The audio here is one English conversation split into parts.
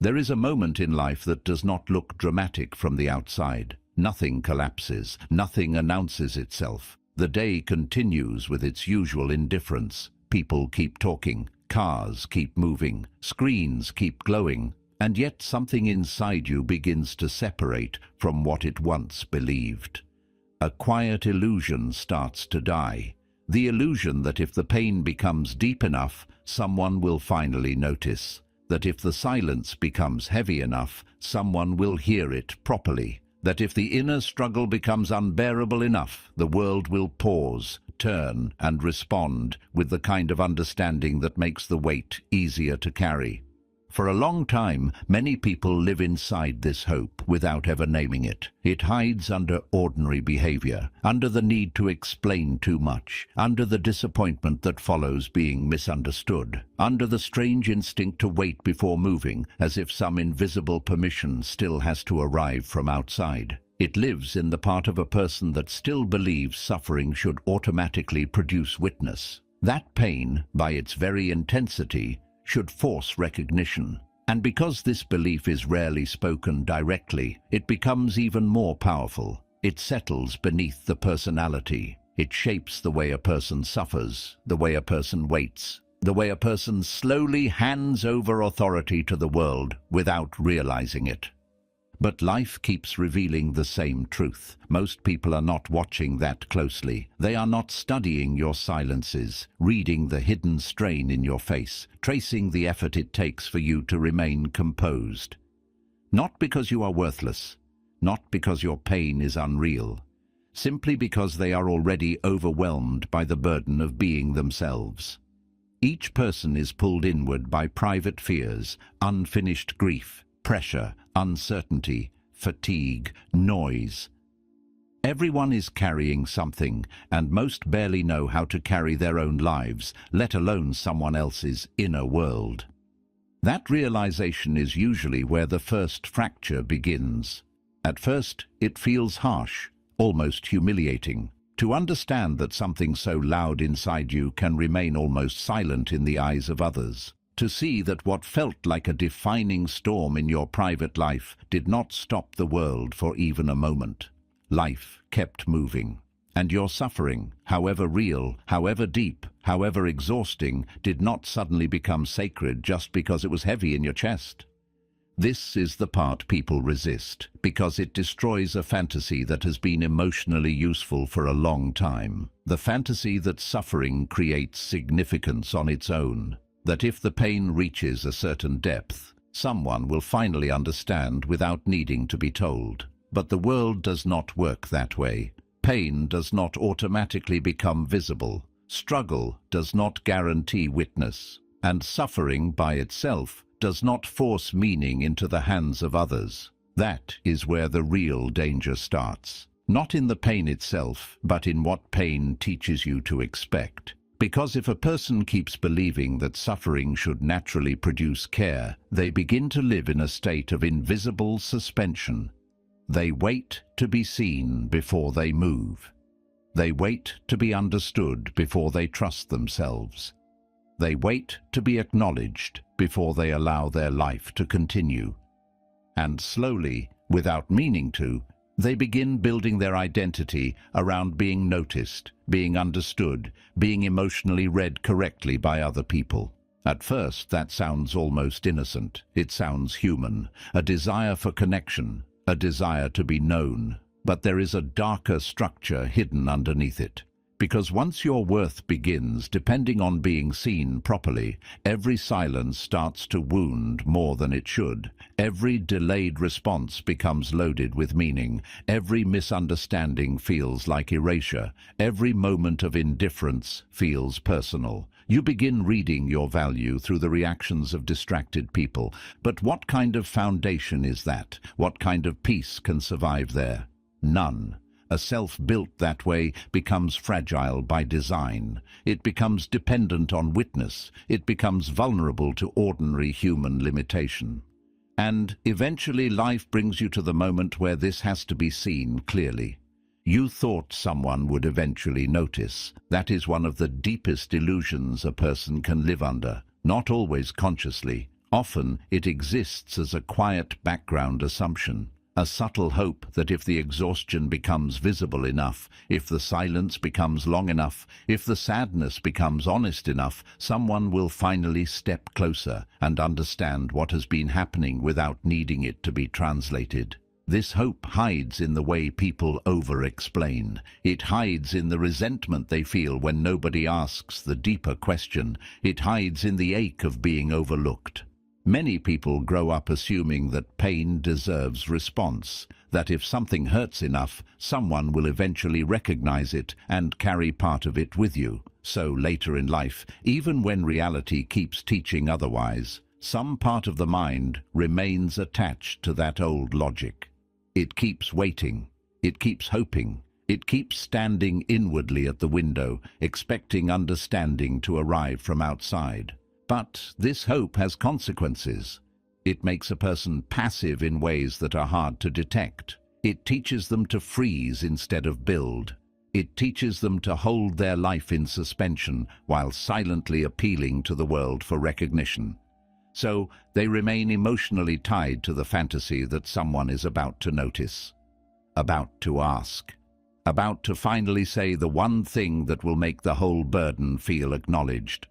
There is a moment in life that does not look dramatic from the outside. Nothing collapses, nothing announces itself. The day continues with its usual indifference. People keep talking, cars keep moving, screens keep glowing, and yet something inside you begins to separate from what it once believed. A quiet illusion starts to die. The illusion that if the pain becomes deep enough, someone will finally notice. That if the silence becomes heavy enough, someone will hear it properly. That if the inner struggle becomes unbearable enough, the world will pause, turn, and respond with the kind of understanding that makes the weight easier to carry. For a long time, many people live inside this hope without ever naming it. It hides under ordinary behavior, under the need to explain too much, under the disappointment that follows being misunderstood, under the strange instinct to wait before moving, as if some invisible permission still has to arrive from outside. It lives in the part of a person that still believes suffering should automatically produce witness. That pain, by its very intensity, should force recognition. And because this belief is rarely spoken directly, it becomes even more powerful. It settles beneath the personality. It shapes the way a person suffers, the way a person waits, the way a person slowly hands over authority to the world without realizing it. But life keeps revealing the same truth. Most people are not watching that closely. They are not studying your silences, reading the hidden strain in your face, tracing the effort it takes for you to remain composed. Not because you are worthless, not because your pain is unreal, simply because they are already overwhelmed by the burden of being themselves. Each person is pulled inward by private fears, unfinished grief, pressure, uncertainty, fatigue, noise. Everyone is carrying something, and most barely know how to carry their own lives, let alone someone else's inner world. That realization is usually where the first fracture begins. At first, it feels harsh, almost humiliating. To understand that something so loud inside you can remain almost silent in the eyes of others. To see that what felt like a defining storm in your private life did not stop the world for even a moment. Life kept moving. And your suffering, however real, however deep, however exhausting, did not suddenly become sacred just because it was heavy in your chest. This is the part people resist, because it destroys a fantasy that has been emotionally useful for a long time. The fantasy that suffering creates significance on its own. That if the pain reaches a certain depth, someone will finally understand without needing to be told. But the world does not work that way. Pain does not automatically become visible. Struggle does not guarantee witness. And suffering by itself does not force meaning into the hands of others. That is where the real danger starts. Not in the pain itself, but in what pain teaches you to expect. Because if a person keeps believing that suffering should naturally produce care, they begin to live in a state of invisible suspension. They wait to be seen before they move. They wait to be understood before they trust themselves. They wait to be acknowledged before they allow their life to continue. And slowly, without meaning to, they begin building their identity around being noticed, being understood, being emotionally read correctly by other people. At first, that sounds almost innocent. It sounds human, a desire for connection, a desire to be known. But there is a darker structure hidden underneath it. Because once your worth begins depending on being seen properly, every silence starts to wound more than it should. Every delayed response becomes loaded with meaning. Every misunderstanding feels like erasure. Every moment of indifference feels personal. You begin reading your value through the reactions of distracted people. But what kind of foundation is that? What kind of peace can survive there? None. A self built that way becomes fragile by design. It becomes dependent on witness. It becomes vulnerable to ordinary human limitation. And eventually life brings you to the moment where this has to be seen clearly. You thought someone would eventually notice. That is one of the deepest illusions a person can live under. Not always consciously, Often it exists as a quiet background assumption, a subtle hope that if the exhaustion becomes visible enough, if the silence becomes long enough, if the sadness becomes honest enough, someone will finally step closer and understand what has been happening without needing it to be translated. This hope hides in the way people over-explain. It hides in the resentment they feel when nobody asks the deeper question. It hides in the ache of being overlooked. Many people grow up assuming that pain deserves response, that if something hurts enough, someone will eventually recognize it and carry part of it with you. So later in life, even when reality keeps teaching otherwise, some part of the mind remains attached to that old logic. It keeps waiting, it keeps hoping, it keeps standing inwardly at the window, expecting understanding to arrive from outside. But this hope has consequences. It makes a person passive in ways that are hard to detect. It teaches them to freeze instead of build. It teaches them to hold their life in suspension while silently appealing to the world for recognition. So they remain emotionally tied to the fantasy that someone is about to notice, about to ask, about to finally say the one thing that will make the whole burden feel acknowledged.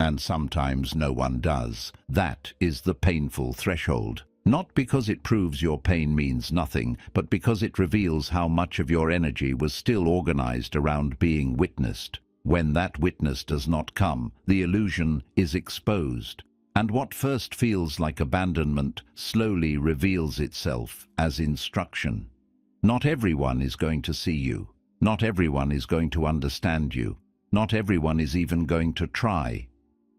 And sometimes no one does. That is the painful threshold. Not because it proves your pain means nothing, but because it reveals how much of your energy was still organized around being witnessed. When that witness does not come, the illusion is exposed. And what first feels like abandonment slowly reveals itself as instruction. Not everyone is going to see you. Not everyone is going to understand you. Not everyone is even going to try.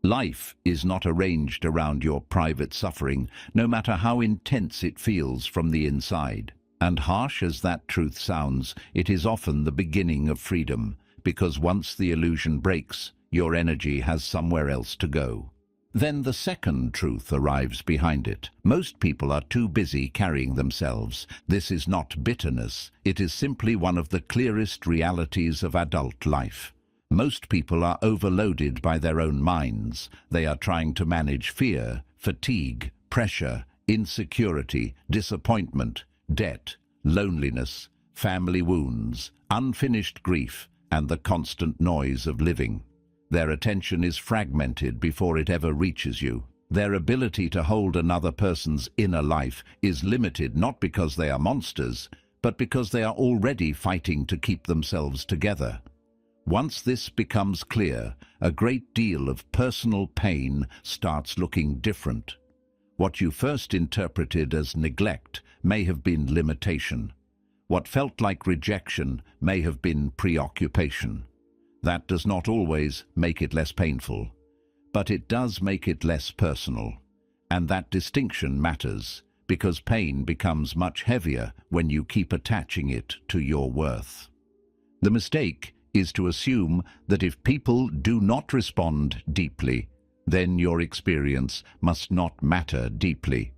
Life is not arranged around your private suffering, no matter how intense it feels from the inside. And harsh as that truth sounds, it is often the beginning of freedom, because once the illusion breaks, your energy has somewhere else to go. Then the second truth arrives behind it. Most people are too busy carrying themselves. This is not bitterness. It is simply one of the clearest realities of adult life. Most people are overloaded by their own minds. They are trying to manage fear, fatigue, pressure, insecurity, disappointment, debt, loneliness, family wounds, unfinished grief, and the constant noise of living. Their attention is fragmented before it ever reaches you. Their ability to hold another person's inner life is limited not because they are monsters, but because they are already fighting to keep themselves together. Once this becomes clear, a great deal of personal pain starts looking different. What you first interpreted as neglect may have been limitation. What felt like rejection may have been preoccupation. That does not always make it less painful, but it does make it less personal. And that distinction matters, because pain becomes much heavier when you keep attaching it to your worth. The mistake is to assume that if people do not respond deeply, then your experience must not matter deeply.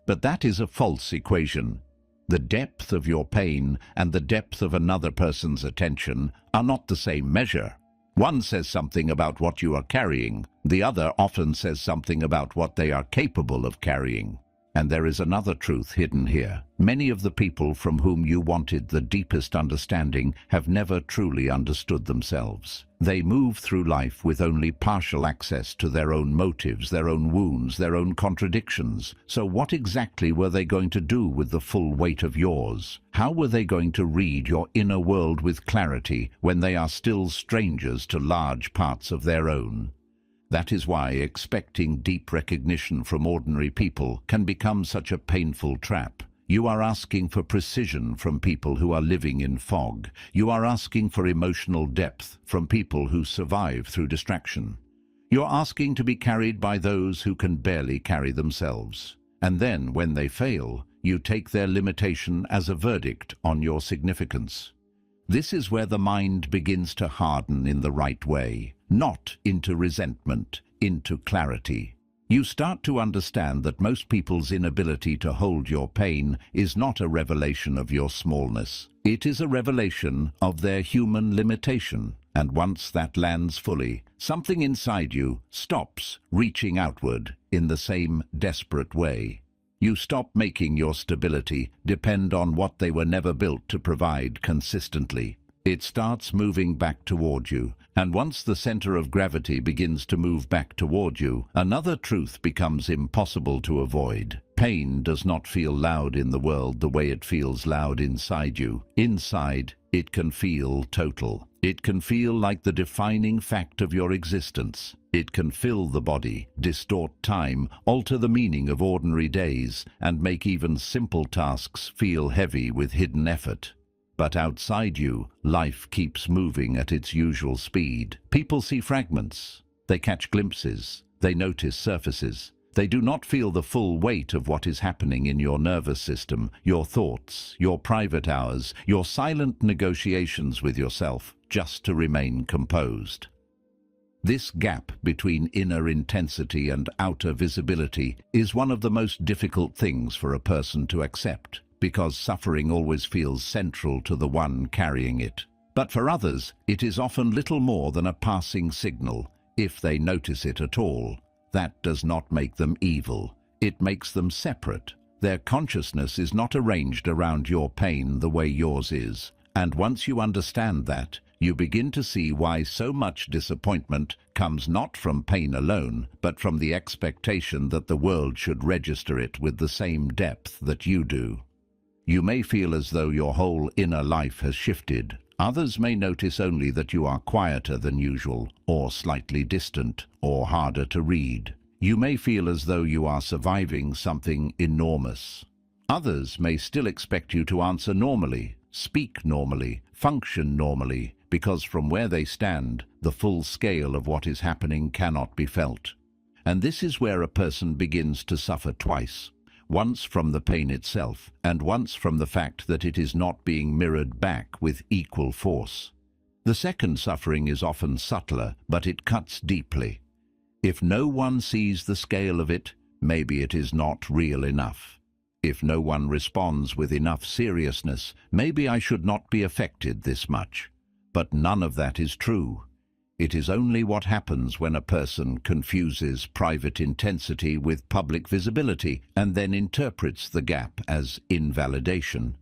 But that is a false equation. The depth of your pain and the depth of another person's attention are not the same measure. One says something about what you are carrying. The other often says something about what they are capable of carrying. And there is another truth hidden here. Many of the people from whom you wanted the deepest understanding have never truly understood themselves. They move through life with only partial access to their own motives, their own wounds, their own contradictions. So what exactly were they going to do with the full weight of yours? How were they going to read your inner world with clarity when they are still strangers to large parts of their own? That is why expecting deep recognition from ordinary people can become such a painful trap. You are asking for precision from people who are living in fog. You are asking for emotional depth from people who survive through distraction. You're asking to be carried by those who can barely carry themselves. And then, when they fail, you take their limitation as a verdict on your significance. This is where the mind begins to harden in the right way, not into resentment, into clarity. You start to understand that most people's inability to hold your pain is not a revelation of your smallness. It is a revelation of their human limitation. And once that lands fully, something inside you stops reaching outward in the same desperate way. You stop making your stability depend on what they were never built to provide consistently. It starts moving back toward you, and once the center of gravity begins to move back toward you, another truth becomes impossible to avoid. Pain does not feel loud in the world the way it feels loud inside you. Inside, it can feel total. It can feel like the defining fact of your existence. It can fill the body, distort time, alter the meaning of ordinary days, and make even simple tasks feel heavy with hidden effort. But outside you, life keeps moving at its usual speed. People see fragments. They catch glimpses. They notice surfaces. They do not feel the full weight of what is happening in your nervous system, your thoughts, your private hours, your silent negotiations with yourself, just to remain composed. This gap between inner intensity and outer visibility is one of the most difficult things for a person to accept, because suffering always feels central to the one carrying it. But for others, it is often little more than a passing signal, if they notice it at all. That does not make them evil. It makes them separate. Their consciousness is not arranged around your pain the way yours is. And once you understand that, you begin to see why so much disappointment comes not from pain alone, but from the expectation that the world should register it with the same depth that you do. You may feel as though your whole inner life has shifted. Others may notice only that you are quieter than usual, or slightly distant, or harder to read. You may feel as though you are surviving something enormous. Others may still expect you to answer normally, speak normally, function normally, because from where they stand, the full scale of what is happening cannot be felt. And this is where a person begins to suffer twice. Once from the pain itself, and once from the fact that it is not being mirrored back with equal force. The second suffering is often subtler, but it cuts deeply. If no one sees the scale of it, maybe it is not real enough. If no one responds with enough seriousness, maybe I should not be affected this much. But none of that is true. It is only what happens when a person confuses private intensity with public visibility and then interprets the gap as invalidation.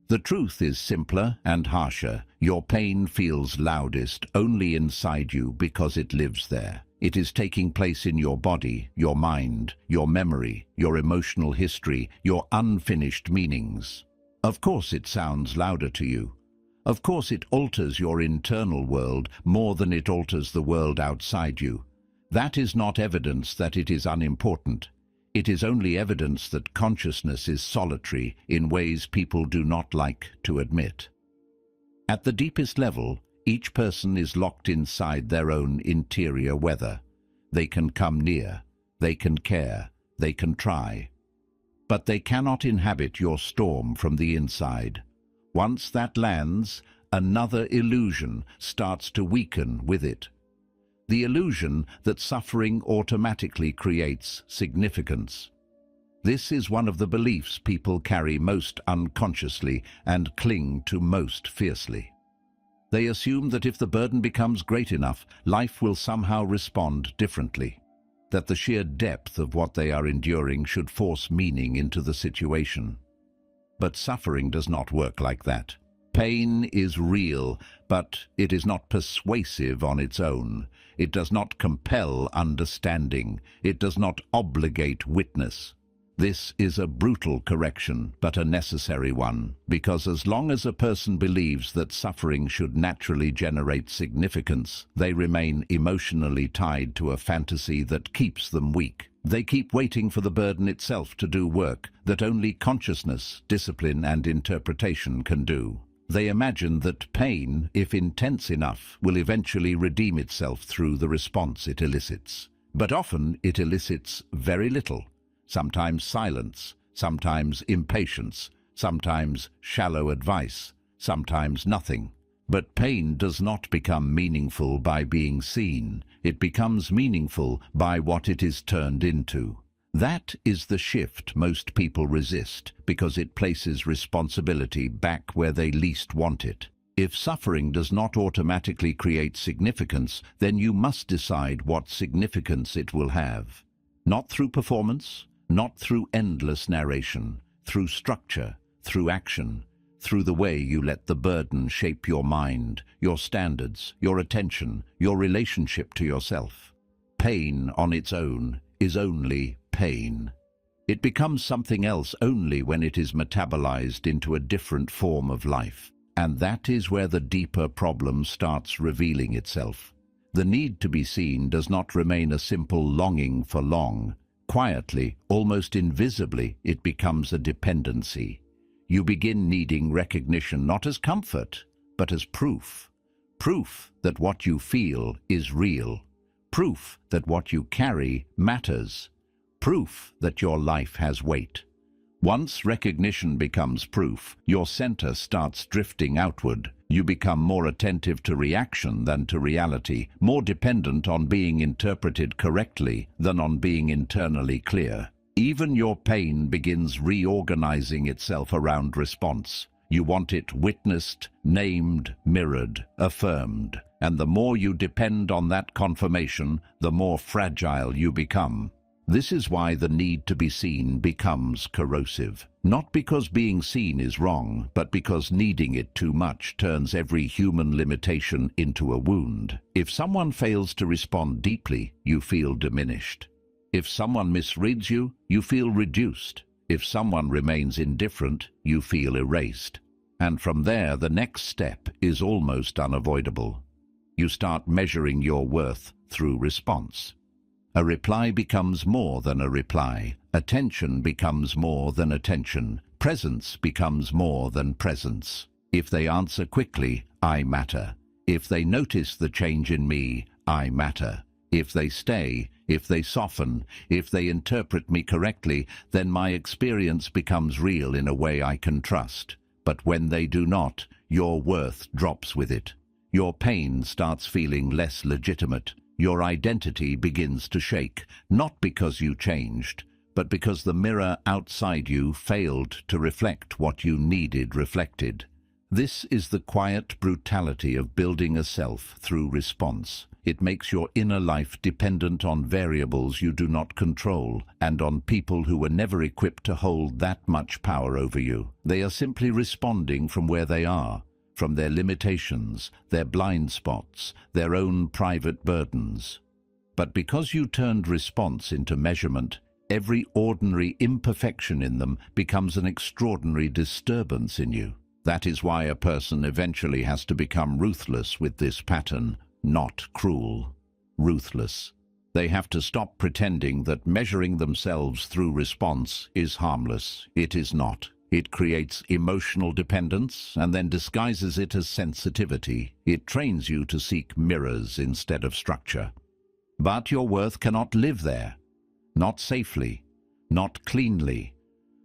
The truth is simpler and harsher. Your pain feels loudest only inside you because it lives there. It is taking place in your body, your mind, your memory, your emotional history, your unfinished meanings. Of course it sounds louder to you. Of course it alters your internal world more than it alters the world outside you. That is not evidence that it is unimportant. It is only evidence that consciousness is solitary in ways people do not like to admit. At the deepest level, each person is locked inside their own interior weather. They can come near, they can care, they can try. But they cannot inhabit your storm from the inside. Once that lands, another illusion starts to weaken with it. The illusion that suffering automatically creates significance. This is one of the beliefs people carry most unconsciously and cling to most fiercely. They assume that if the burden becomes great enough, life will somehow respond differently. That the sheer depth of what they are enduring should force meaning into the situation. But suffering does not work like that. Pain is real, but it is not persuasive on its own. It does not compel understanding. It does not obligate witness. This is a brutal correction, but a necessary one, because as long as a person believes that suffering should naturally generate significance, they remain emotionally tied to a fantasy that keeps them weak. They keep waiting for the burden itself to do work that only consciousness, discipline, and interpretation can do. They imagine that pain, if intense enough, will eventually redeem itself through the response it elicits. But often it elicits very little. Sometimes silence, sometimes impatience, sometimes shallow advice, sometimes nothing. But pain does not become meaningful by being seen. It becomes meaningful by what it is turned into. That is the shift most people resist, because it places responsibility back where they least want it. If suffering does not automatically create significance, then you must decide what significance it will have. Not through performance, not through endless narration, through structure, through action, through the way you let the burden shape your mind, your standards, your attention, your relationship to yourself. Pain on its own is only pain. It becomes something else only when it is metabolized into a different form of life. And that is where the deeper problem starts revealing itself. The need to be seen does not remain a simple longing for long. Quietly, almost invisibly, it becomes a dependency. You begin needing recognition not as comfort, but as proof. Proof that what you feel is real. Proof that what you carry matters. Proof that your life has weight. Once recognition becomes proof, your center starts drifting outward. You become more attentive to reaction than to reality, more dependent on being interpreted correctly than on being internally clear. Even your pain begins reorganizing itself around response. You want it witnessed, named, mirrored, affirmed. And the more you depend on that confirmation, the more fragile you become. This is why the need to be seen becomes corrosive. Not because being seen is wrong, but because needing it too much turns every human limitation into a wound. If someone fails to respond deeply, you feel diminished. If someone misreads you, you feel reduced. If someone remains indifferent, you feel erased. And from there, the next step is almost unavoidable. You start measuring your worth through response. A reply becomes more than a reply. Attention becomes more than attention. Presence becomes more than presence. If they answer quickly, I matter. If they notice the change in me, I matter. If they stay, if they soften, if they interpret me correctly, then my experience becomes real in a way I can trust. But when they do not, your worth drops with it. Your pain starts feeling less legitimate. Your identity begins to shake, not because you changed, but because the mirror outside you failed to reflect what you needed reflected. This is the quiet brutality of building a self through response. It makes your inner life dependent on variables you do not control and on people who were never equipped to hold that much power over you. They are simply responding from where they are, from their limitations, their blind spots, their own private burdens. But because you turned response into measurement, every ordinary imperfection in them becomes an extraordinary disturbance in you. That is why a person eventually has to become ruthless with this pattern, not cruel. Ruthless. They have to stop pretending that measuring themselves through response is harmless. It is not. It creates emotional dependence and then disguises it as sensitivity. It trains you to seek mirrors instead of structure. But your worth cannot live there. Not safely. Not cleanly.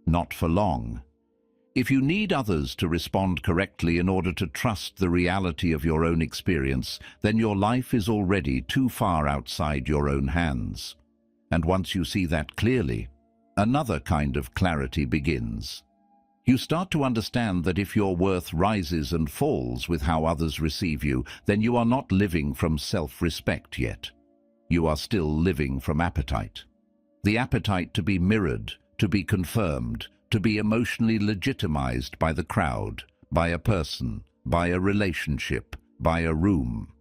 Not for long. If you need others to respond correctly in order to trust the reality of your own experience, then your life is already too far outside your own hands. And once you see that clearly, another kind of clarity begins. You start to understand that if your worth rises and falls with how others receive you, then you are not living from self-respect yet. You are still living from appetite. The appetite to be mirrored, to be confirmed, to be emotionally legitimized by the crowd, by a person, by a relationship, by a room.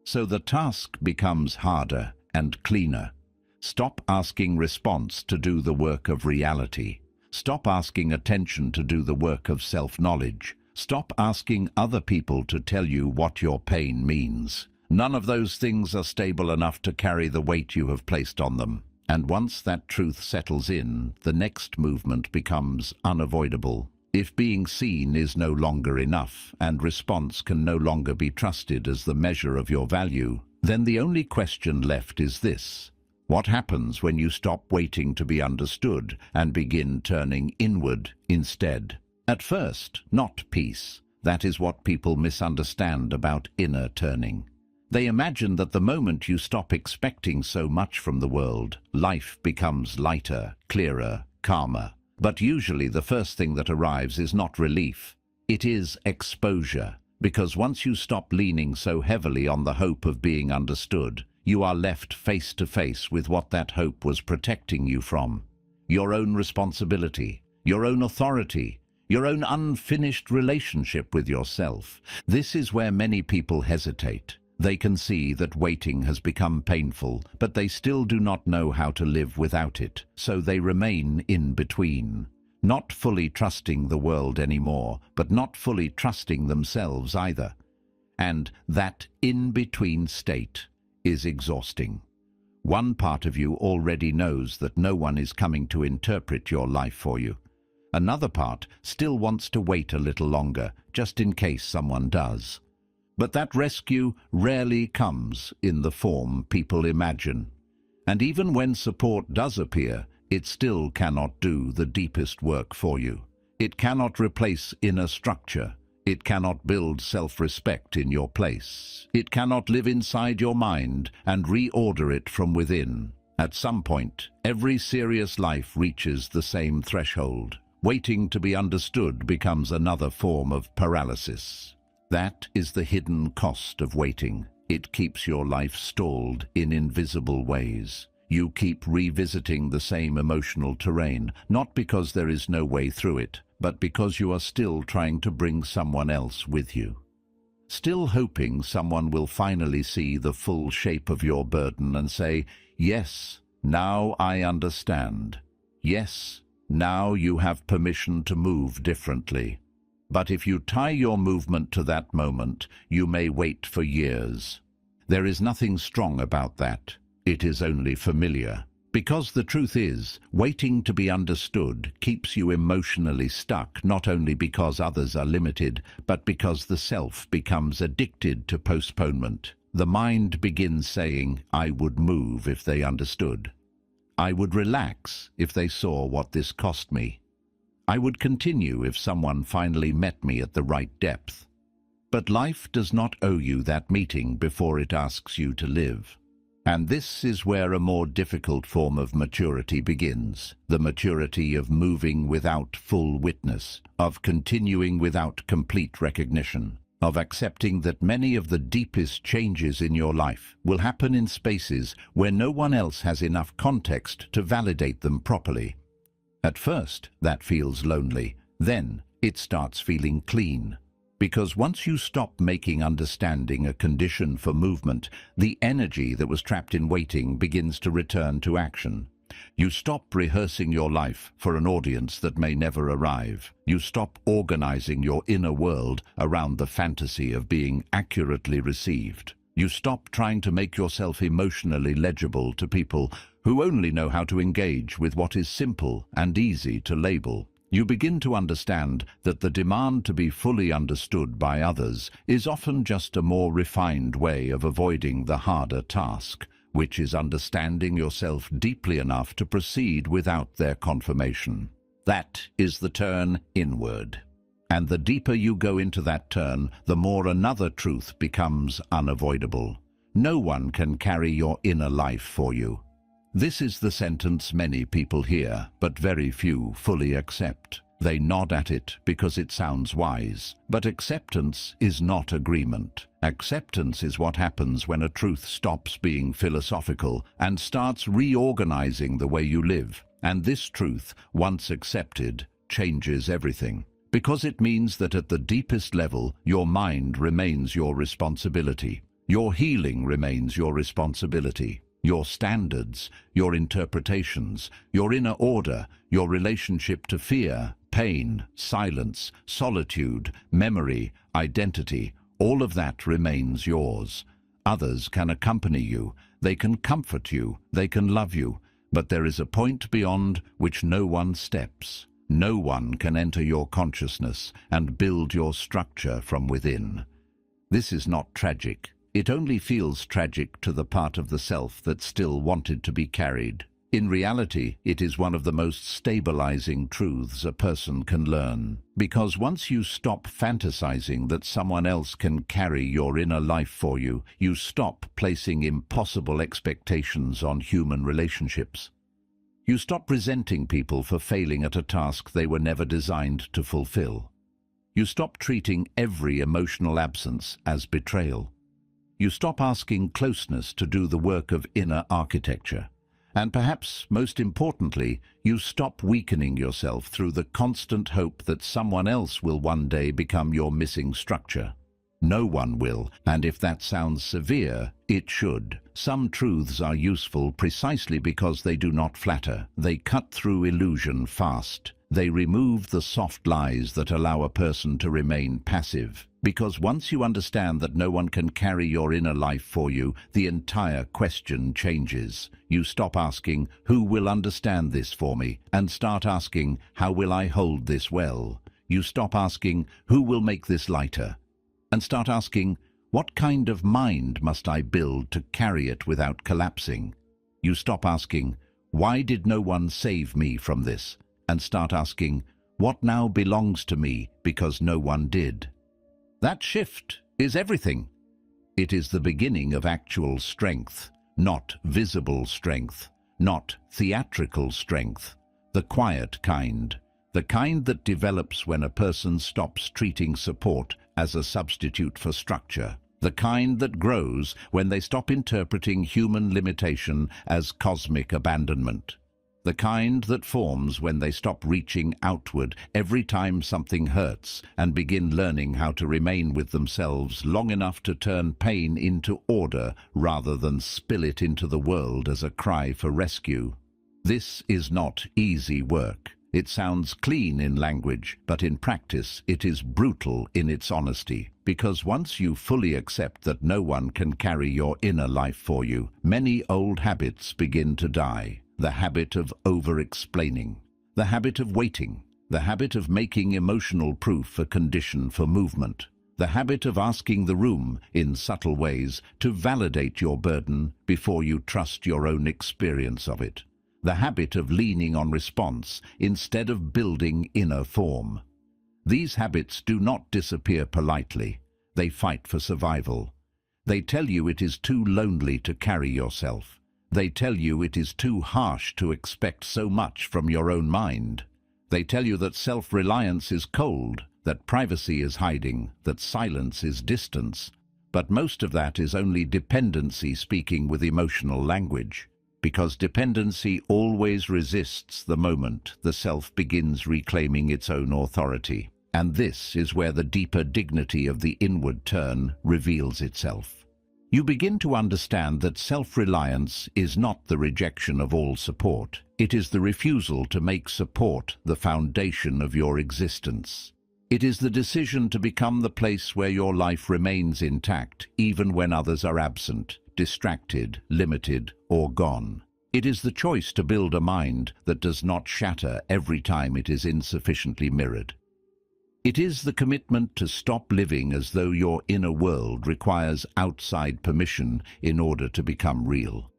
So the task becomes harder and cleaner. Stop asking response to do the work of reality. Stop asking attention to do the work of self-knowledge. Stop asking other people to tell you what your pain means. None of those things are stable enough to carry the weight you have placed on them. And once that truth settles in, the next movement becomes unavoidable. If being seen is no longer enough, and response can no longer be trusted as the measure of your value, then the only question left is this. What happens when you stop waiting to be understood and begin turning inward instead? At first, not peace. That is what people misunderstand about inner turning. They imagine that the moment you stop expecting so much from the world, life becomes lighter, clearer, calmer. But usually the first thing that arrives is not relief. It is exposure. Because once you stop leaning so heavily on the hope of being understood, you are left face to face with what that hope was protecting you from. Your own responsibility, your own authority, your own unfinished relationship with yourself. This is where many people hesitate. They can see that waiting has become painful, but they still do not know how to live without it, so they remain in between. Not fully trusting the world anymore, but not fully trusting themselves either. And that in-between state is exhausting. One part of you already knows that no one is coming to interpret your life for you. Another part still wants to wait a little longer, just in case someone does. But that rescue rarely comes in the form people imagine. And even when support does appear, it still cannot do the deepest work for you. It cannot replace inner structure. It cannot build self-respect in your place. It cannot live inside your mind and reorder it from within. At some point, every serious life reaches the same threshold. Waiting to be understood becomes another form of paralysis. That is the hidden cost of waiting. It keeps your life stalled in invisible ways. You keep revisiting the same emotional terrain, not because there is no way through it, but because you are still trying to bring someone else with you. Still hoping someone will finally see the full shape of your burden and say, "Yes, now I understand. Yes, now you have permission to move differently." But if you tie your movement to that moment, you may wait for years. There is nothing strong about that. It is only familiar. Because the truth is, waiting to be understood keeps you emotionally stuck, not only because others are limited, but because the self becomes addicted to postponement. The mind begins saying, "I would move if they understood. I would relax if they saw what this cost me. I would continue if someone finally met me at the right depth." But life does not owe you that meeting before it asks you to live. And this is where a more difficult form of maturity begins. The maturity of moving without full witness, of continuing without complete recognition, of accepting that many of the deepest changes in your life will happen in spaces where no one else has enough context to validate them properly. At first, that feels lonely. Then, it starts feeling clean. Because once you stop making understanding a condition for movement, the energy that was trapped in waiting begins to return to action. You stop rehearsing your life for an audience that may never arrive. You stop organizing your inner world around the fantasy of being accurately received. You stop trying to make yourself emotionally legible to people who only know how to engage with what is simple and easy to label. You begin to understand that the demand to be fully understood by others is often just a more refined way of avoiding the harder task, which is understanding yourself deeply enough to proceed without their confirmation. That is the turn inward. And the deeper you go into that turn, the more another truth becomes unavoidable. No one can carry your inner life for you. This is the sentence many people hear, but very few fully accept. They nod at it because it sounds wise. But acceptance is not agreement. Acceptance is what happens when a truth stops being philosophical and starts reorganizing the way you live. And this truth, once accepted, changes everything. Because it means that at the deepest level, your mind remains your responsibility. Your healing remains your responsibility. Your standards, your interpretations, your inner order, your relationship to fear, pain, silence, solitude, memory, identity, all of that remains yours. Others can accompany you, they can comfort you, they can love you, but there is a point beyond which no one steps. No one can enter your consciousness and build your structure from within. This is not tragic. It only feels tragic to the part of the self that still wanted to be carried. In reality, it is one of the most stabilizing truths a person can learn. Because once you stop fantasizing that someone else can carry your inner life for you, you stop placing impossible expectations on human relationships. You stop resenting people for failing at a task they were never designed to fulfill. You stop treating every emotional absence as betrayal. You stop asking closeness to do the work of inner architecture. And perhaps most importantly, you stop weakening yourself through the constant hope that someone else will one day become your missing structure. No one will, and if that sounds severe, it should. Some truths are useful precisely because they do not flatter. They cut through illusion fast. They remove the soft lies that allow a person to remain passive. Because once you understand that no one can carry your inner life for you, the entire question changes. You stop asking, "Who will understand this for me?" and start asking, "How will I hold this well?" You stop asking, "Who will make this lighter?" and start asking, "What kind of mind must I build to carry it without collapsing?" You stop asking, "Why did no one save me from this?" and start asking, "What now belongs to me because no one did?" That shift is everything. It is the beginning of actual strength, not visible strength, not theatrical strength, the quiet kind, the kind that develops when a person stops treating support as a substitute for structure, the kind that grows when they stop interpreting human limitation as cosmic abandonment, the kind that forms when they stop reaching outward every time something hurts and begin learning how to remain with themselves long enough to turn pain into order rather than spill it into the world as a cry for rescue. This is not easy work. It sounds clean in language, but in practice it is brutal in its honesty. Because once you fully accept that no one can carry your inner life for you, many old habits begin to die. The habit of over-explaining, the habit of waiting, the habit of making emotional proof a condition for movement, the habit of asking the room, in subtle ways, to validate your burden before you trust your own experience of it, the habit of leaning on response instead of building inner form. These habits do not disappear politely. They fight for survival. They tell you it is too lonely to carry yourself. They tell you it is too harsh to expect so much from your own mind. They tell you that self-reliance is cold, that privacy is hiding, that silence is distance. But most of that is only dependency speaking with emotional language. Because dependency always resists the moment the self begins reclaiming its own authority. And this is where the deeper dignity of the inward turn reveals itself. You begin to understand that self-reliance is not the rejection of all support. It is the refusal to make support the foundation of your existence. It is the decision to become the place where your life remains intact, even when others are absent, distracted, limited, or gone. It is the choice to build a mind that does not shatter every time it is insufficiently mirrored. It is the commitment to stop living as though your inner world requires outside permission in order to become real.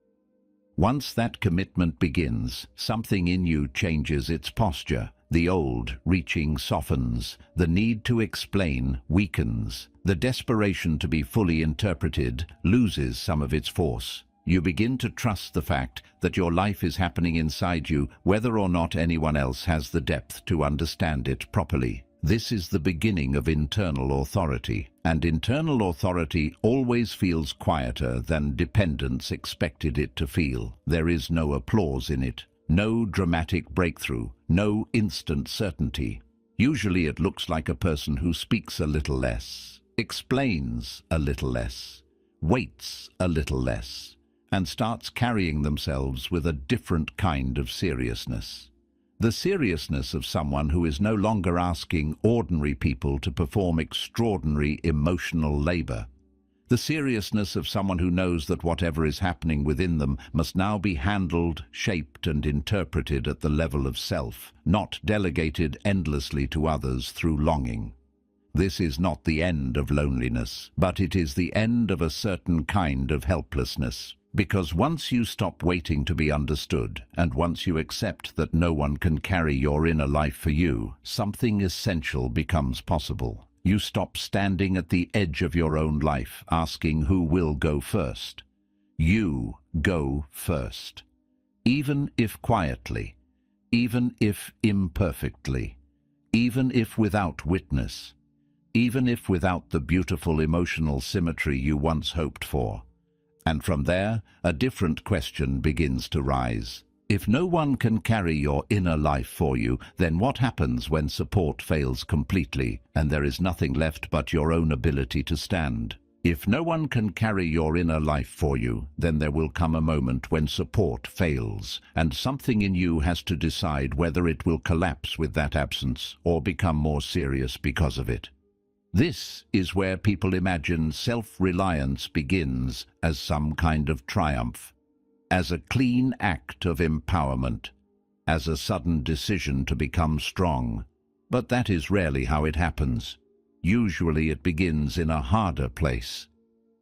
Once that commitment begins, something in you changes its posture. The old reaching softens, the need to explain weakens, the desperation to be fully interpreted loses some of its force. You begin to trust the fact that your life is happening inside you, whether or not anyone else has the depth to understand it properly. This is the beginning of internal authority, and internal authority always feels quieter than dependence expected it to feel. There is no applause in it, no dramatic breakthrough, no instant certainty. Usually it looks like a person who speaks a little less, explains a little less, waits a little less, and starts carrying themselves with a different kind of seriousness. The seriousness of someone who is no longer asking ordinary people to perform extraordinary emotional labor. The seriousness of someone who knows that whatever is happening within them must now be handled, shaped, and interpreted at the level of self, not delegated endlessly to others through longing. This is not the end of loneliness, but it is the end of a certain kind of helplessness. Because once you stop waiting to be understood, and once you accept that no one can carry your inner life for you, something essential becomes possible. You stop standing at the edge of your own life, asking who will go first. You go first. Even if quietly, even if imperfectly, even if without witness, even if without the beautiful emotional symmetry you once hoped for. And from there, a different question begins to rise. If no one can carry your inner life for you, then what happens when support fails completely and there is nothing left but your own ability to stand? If no one can carry your inner life for you, then there will come a moment when support fails, and something in you has to decide whether it will collapse with that absence or become more serious because of it. This is where people imagine self-reliance begins as some kind of triumph, as a clean act of empowerment, as a sudden decision to become strong. But that is rarely how it happens. Usually it begins in a harder place.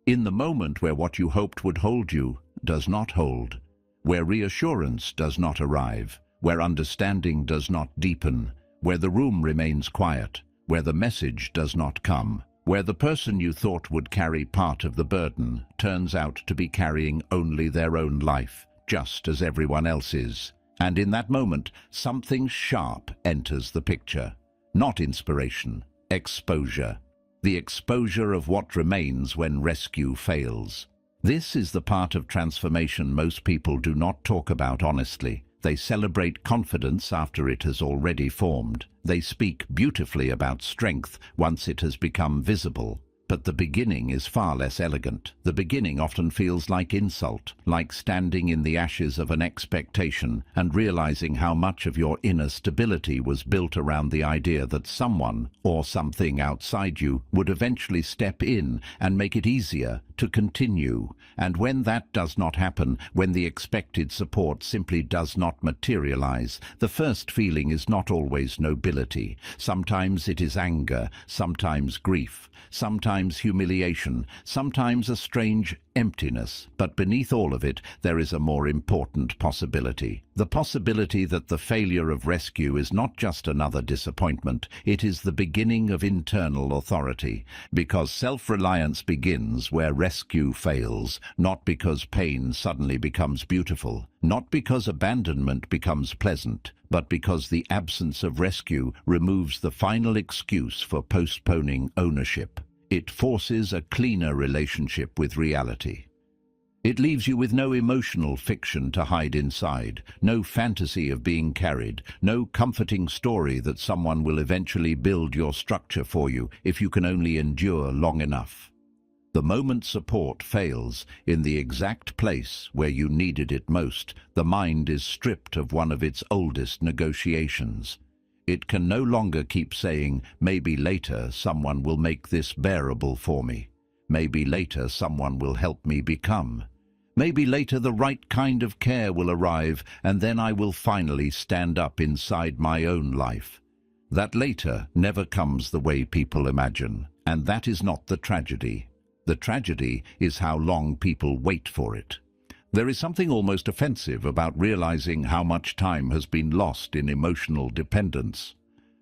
In the moment where what you hoped would hold you does not hold, where reassurance does not arrive, where understanding does not deepen, where the room remains quiet, where the message does not come, where the person you thought would carry part of the burden turns out to be carrying only their own life, just as everyone else is. And in that moment, something sharp enters the picture. Not inspiration, exposure. The exposure of what remains when rescue fails. This is the part of transformation most people do not talk about honestly. They celebrate confidence after it has already formed. They speak beautifully about strength once it has become visible. But the beginning is far less elegant. The beginning often feels like insult, like standing in the ashes of an expectation and realizing how much of your inner stability was built around the idea that someone or something outside you would eventually step in and make it easier to continue. And when that does not happen, when the expected support simply does not materialize, the first feeling is not always nobility. Sometimes it is anger, sometimes grief, sometimes humiliation, sometimes a strange emptiness. But beneath all of it, there is a more important possibility. The possibility that the failure of rescue is not just another disappointment, it is the beginning of internal authority. Because self-reliance begins where rescue fails, not because pain suddenly becomes beautiful, not because abandonment becomes pleasant, but because the absence of rescue removes the final excuse for postponing ownership. It forces a cleaner relationship with reality. It leaves you with no emotional fiction to hide inside, no fantasy of being carried, no comforting story that someone will eventually build your structure for you if you can only endure long enough. The moment support fails, in the exact place where you needed it most, the mind is stripped of one of its oldest negotiations. It can no longer keep saying, maybe later someone will make this bearable for me. Maybe later someone will help me become. Maybe later the right kind of care will arrive, and then I will finally stand up inside my own life. That later never comes the way people imagine, and that is not the tragedy. The tragedy is how long people wait for it. There is something almost offensive about realizing how much time has been lost in emotional dependence.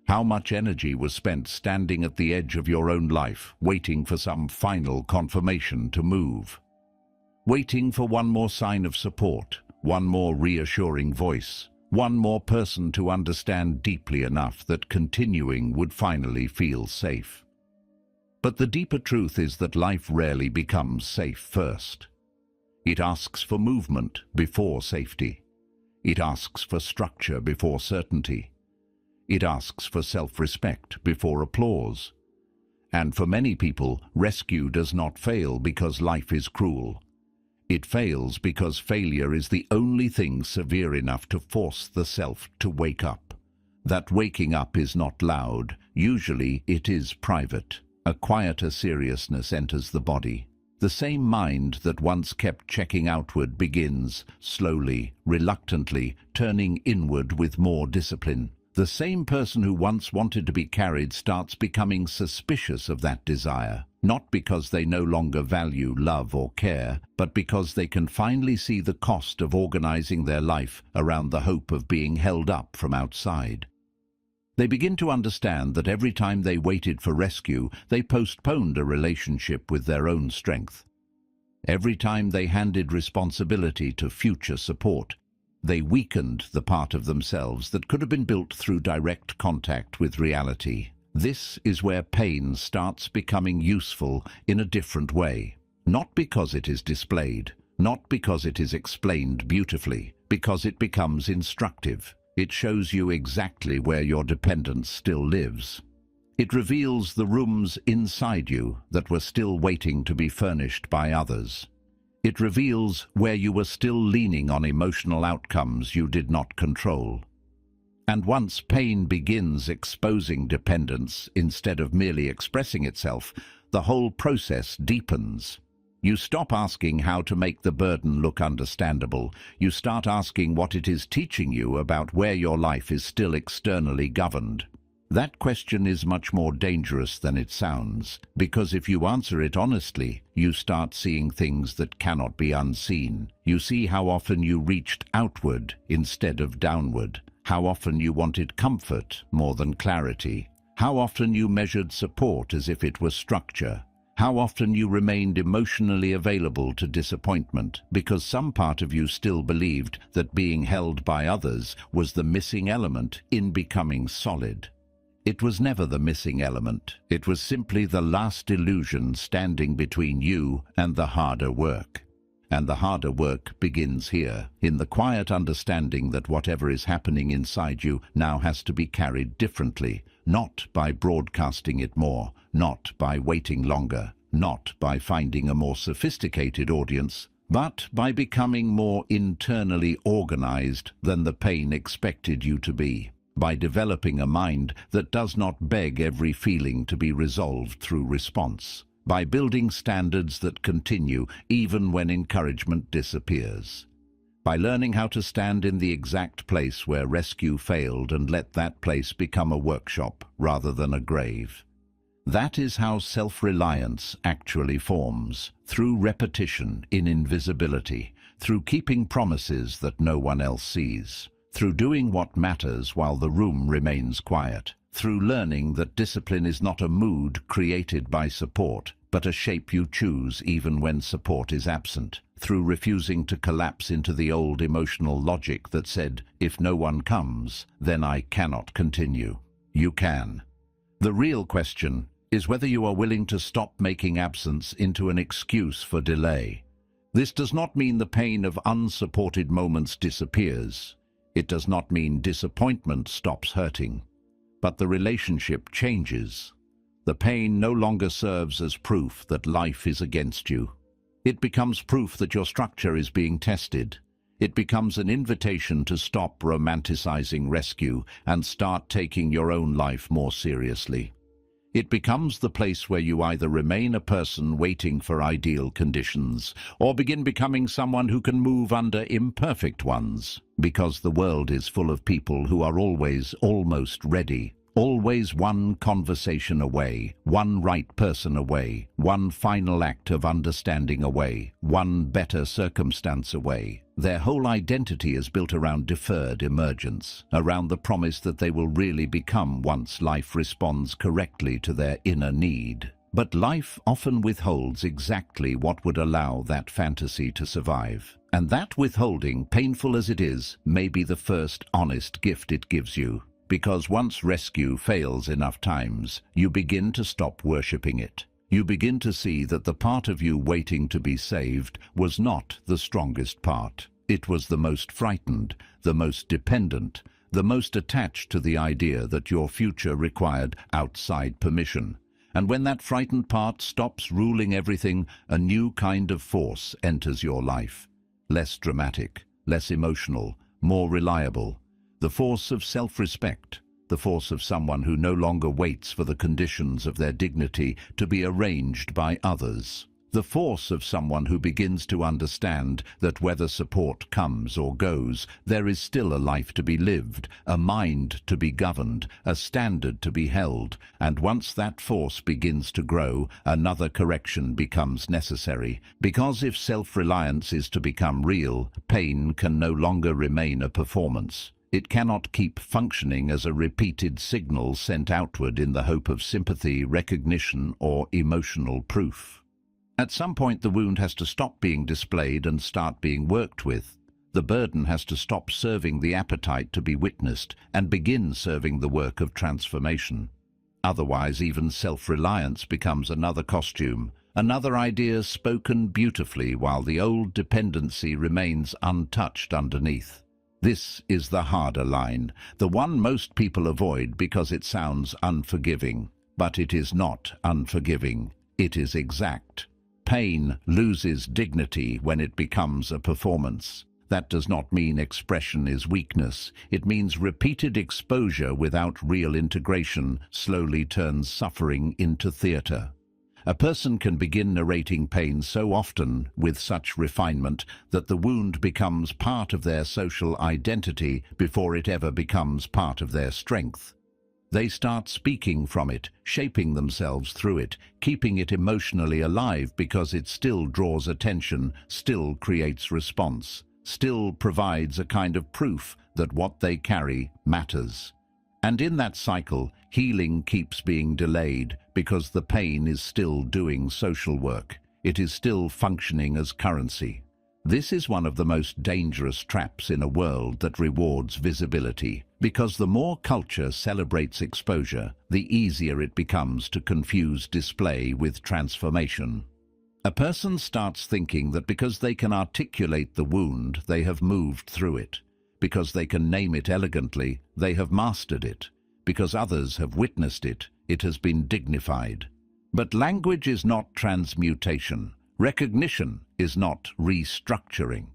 How much energy was spent standing at the edge of your own life, waiting for some final confirmation to move. Waiting for one more sign of support, one more reassuring voice, one more person to understand deeply enough that continuing would finally feel safe. But the deeper truth is that life rarely becomes safe first. It asks for movement before safety. It asks for structure before certainty. It asks for self-respect before applause. And for many people, rescue does not fail because life is cruel. It fails because failure is the only thing severe enough to force the self to wake up. That waking up is not loud. Usually it is private. A quieter seriousness enters the body. The same mind that once kept checking outward begins, slowly, reluctantly, turning inward with more discipline. The same person who once wanted to be carried starts becoming suspicious of that desire, not because they no longer value love or care, but because they can finally see the cost of organizing their life around the hope of being held up from outside. They begin to understand that every time they waited for rescue, they postponed a relationship with their own strength. Every time they handed responsibility to future support, they weakened the part of themselves that could have been built through direct contact with reality. This is where pain starts becoming useful in a different way. Not because it is displayed, not because it is explained beautifully, because it becomes instructive. It shows you exactly where your dependence still lives. It reveals the rooms inside you that were still waiting to be furnished by others. It reveals where you were still leaning on emotional outcomes you did not control. And once pain begins exposing dependence instead of merely expressing itself, the whole process deepens. You stop asking how to make the burden look understandable. You start asking what it is teaching you about where your life is still externally governed. That question is much more dangerous than it sounds, because if you answer it honestly, you start seeing things that cannot be unseen. You see how often you reached outward instead of downward, how often you wanted comfort more than clarity, how often you measured support as if it was structure, how often you remained emotionally available to disappointment because some part of you still believed that being held by others was the missing element in becoming solid. It was never the missing element. It was simply the last illusion standing between you and the harder work. And the harder work begins here, in the quiet understanding that whatever is happening inside you now has to be carried differently, not by broadcasting it more, not by waiting longer, not by finding a more sophisticated audience, but by becoming more internally organized than the pain expected you to be. By developing a mind that does not beg every feeling to be resolved through response, by building standards that continue even when encouragement disappears, by learning how to stand in the exact place where rescue failed and let that place become a workshop rather than a grave. That is how self-reliance actually forms, through repetition in invisibility, through keeping promises that no one else sees, through doing what matters while the room remains quiet, through learning that discipline is not a mood created by support, but a shape you choose even when support is absent, through refusing to collapse into the old emotional logic that said, if no one comes, then I cannot continue. You can. The real question is whether you are willing to stop making absence into an excuse for delay. This does not mean the pain of unsupported moments disappears. It does not mean disappointment stops hurting, but the relationship changes. The pain no longer serves as proof that life is against you. It becomes proof that your structure is being tested. It becomes an invitation to stop romanticizing rescue and start taking your own life more seriously. It becomes the place where you either remain a person waiting for ideal conditions or begin becoming someone who can move under imperfect ones, because the world is full of people who are always almost ready, always one conversation away, one right person away, one final act of understanding away, one better circumstance away. Their whole identity is built around deferred emergence, around the promise that they will really become once life responds correctly to their inner need. But life often withholds exactly what would allow that fantasy to survive. And that withholding, painful as it is, may be the first honest gift it gives you. Because once rescue fails enough times, you begin to stop worshipping it. You begin to see that the part of you waiting to be saved was not the strongest part. It was the most frightened, the most dependent, the most attached to the idea that your future required outside permission. And when that frightened part stops ruling everything, a new kind of force enters your life. Less dramatic, less emotional, more reliable. The force of self-respect, the force of someone who no longer waits for the conditions of their dignity to be arranged by others. The force of someone who begins to understand that whether support comes or goes, there is still a life to be lived, a mind to be governed, a standard to be held, and once that force begins to grow, another correction becomes necessary. Because if self-reliance is to become real, pain can no longer remain a performance. It cannot keep functioning as a repeated signal sent outward in the hope of sympathy, recognition, or emotional proof. At some point, the wound has to stop being displayed and start being worked with. The burden has to stop serving the appetite to be witnessed and begin serving the work of transformation. Otherwise, even self-reliance becomes another costume, another idea spoken beautifully while the old dependency remains untouched underneath. This is the harder line, the one most people avoid because it sounds unforgiving. But it is not unforgiving, it is exact. Pain loses dignity when it becomes a performance. That does not mean expression is weakness. It means repeated exposure without real integration slowly turns suffering into theater. A person can begin narrating pain so often, with such refinement, that the wound becomes part of their social identity before it ever becomes part of their strength. They start speaking from it, shaping themselves through it, keeping it emotionally alive because it still draws attention, still creates response, still provides a kind of proof that what they carry matters. And in that cycle, healing keeps being delayed because the pain is still doing social work. It is still functioning as currency. This is one of the most dangerous traps in a world that rewards visibility, because the more culture celebrates exposure, the easier it becomes to confuse display with transformation. A person starts thinking that because they can articulate the wound, they have moved through it. Because they can name it elegantly, they have mastered it. Because others have witnessed it, it has been dignified. But language is not transmutation. Recognition is not restructuring.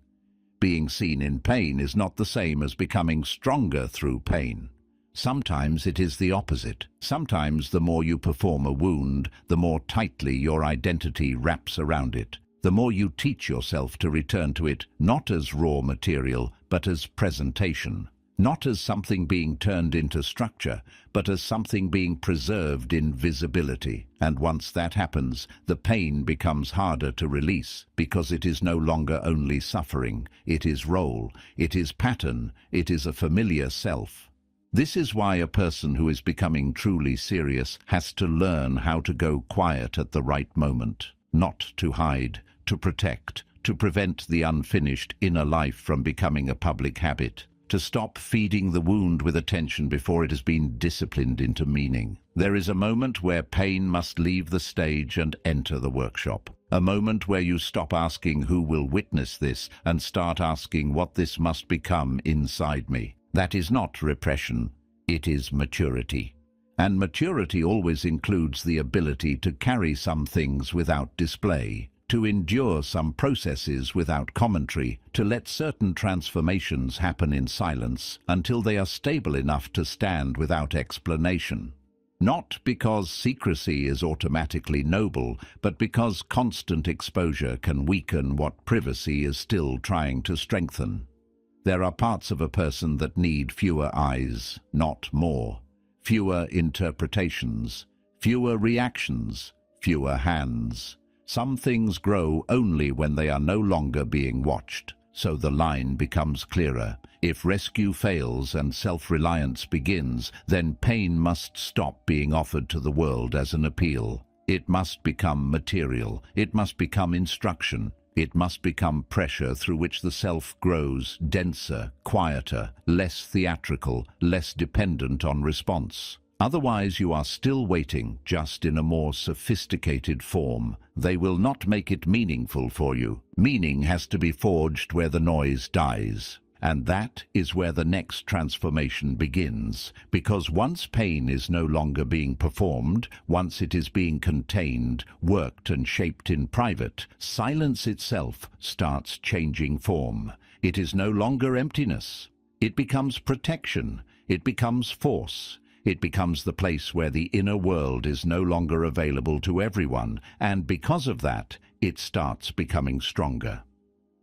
Being seen in pain is not the same as becoming stronger through pain. Sometimes it is the opposite. Sometimes the more you perform a wound, the more tightly your identity wraps around it. The more you teach yourself to return to it, not as raw material, but as presentation. Not as something being turned into structure, but as something being preserved in visibility. And once that happens, the pain becomes harder to release, because it is no longer only suffering. It is role, it is pattern, it is a familiar self. This is why a person who is becoming truly serious has to learn how to go quiet at the right moment. Not to hide, to protect, to prevent the unfinished inner life from becoming a public habit. To stop feeding the wound with attention before it has been disciplined into meaning. There is a moment where pain must leave the stage and enter the workshop. A moment where you stop asking who will witness this and start asking what this must become inside me. That is not repression, it is maturity. And maturity always includes the ability to carry some things without display, to endure some processes without commentary, to let certain transformations happen in silence until they are stable enough to stand without explanation. Not because secrecy is automatically noble, but because constant exposure can weaken what privacy is still trying to strengthen. There are parts of a person that need fewer eyes, not more, fewer interpretations, fewer reactions, fewer hands. Some things grow only when they are no longer being watched, so the line becomes clearer. If rescue fails and self-reliance begins, then pain must stop being offered to the world as an appeal. It must become material. It must become instruction. It must become pressure through which the self grows denser, quieter, less theatrical, less dependent on response. Otherwise, you are still waiting, just in a more sophisticated form. They will not make it meaningful for you. Meaning has to be forged where the noise dies. And that is where the next transformation begins. Because once pain is no longer being performed, once it is being contained, worked and shaped in private, silence itself starts changing form. It is no longer emptiness. It becomes protection. It becomes force. It becomes the place where the inner world is no longer available to everyone, and because of that, it starts becoming stronger.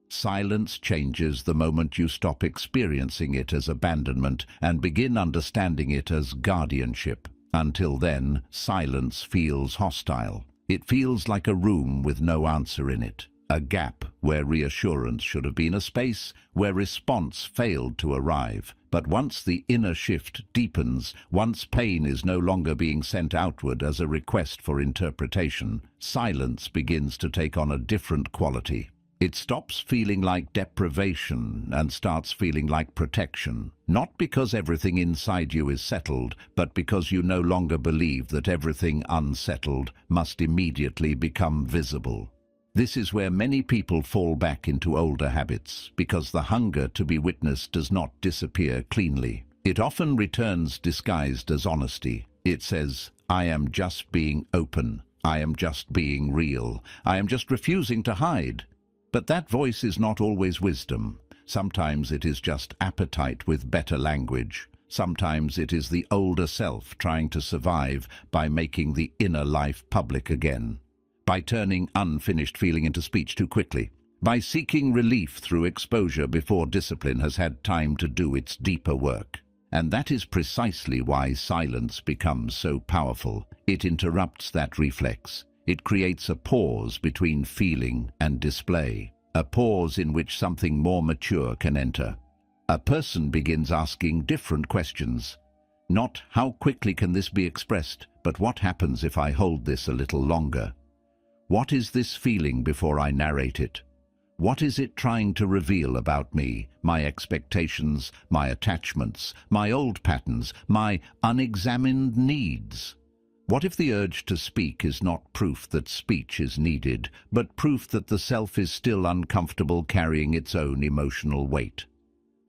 Silence changes the moment you stop experiencing it as abandonment and begin understanding it as guardianship. Until then, silence feels hostile. It feels like a room with no answer in it, a gap where reassurance should have been a space where response failed to arrive. But once the inner shift deepens, once pain is no longer being sent outward as a request for interpretation, silence begins to take on a different quality. It stops feeling like deprivation and starts feeling like protection, not because everything inside you is settled, but because you no longer believe that everything unsettled must immediately become visible. This is where many people fall back into older habits, because the hunger to be witnessed does not disappear cleanly. It often returns disguised as honesty. It says, "I am just being open. I am just being real. I am just refusing to hide." But that voice is not always wisdom. Sometimes it is just appetite with better language. Sometimes it is the older self trying to survive by making the inner life public again, by turning unfinished feeling into speech too quickly, by seeking relief through exposure before discipline has had time to do its deeper work. And that is precisely why silence becomes so powerful. It interrupts that reflex. It creates a pause between feeling and display, a pause in which something more mature can enter. A person begins asking different questions. Not how quickly can this be expressed, but what happens if I hold this a little longer? What is this feeling before I narrate it? What is it trying to reveal about me, my expectations, my attachments, my old patterns, my unexamined needs? What if the urge to speak is not proof that speech is needed, but proof that the self is still uncomfortable carrying its own emotional weight?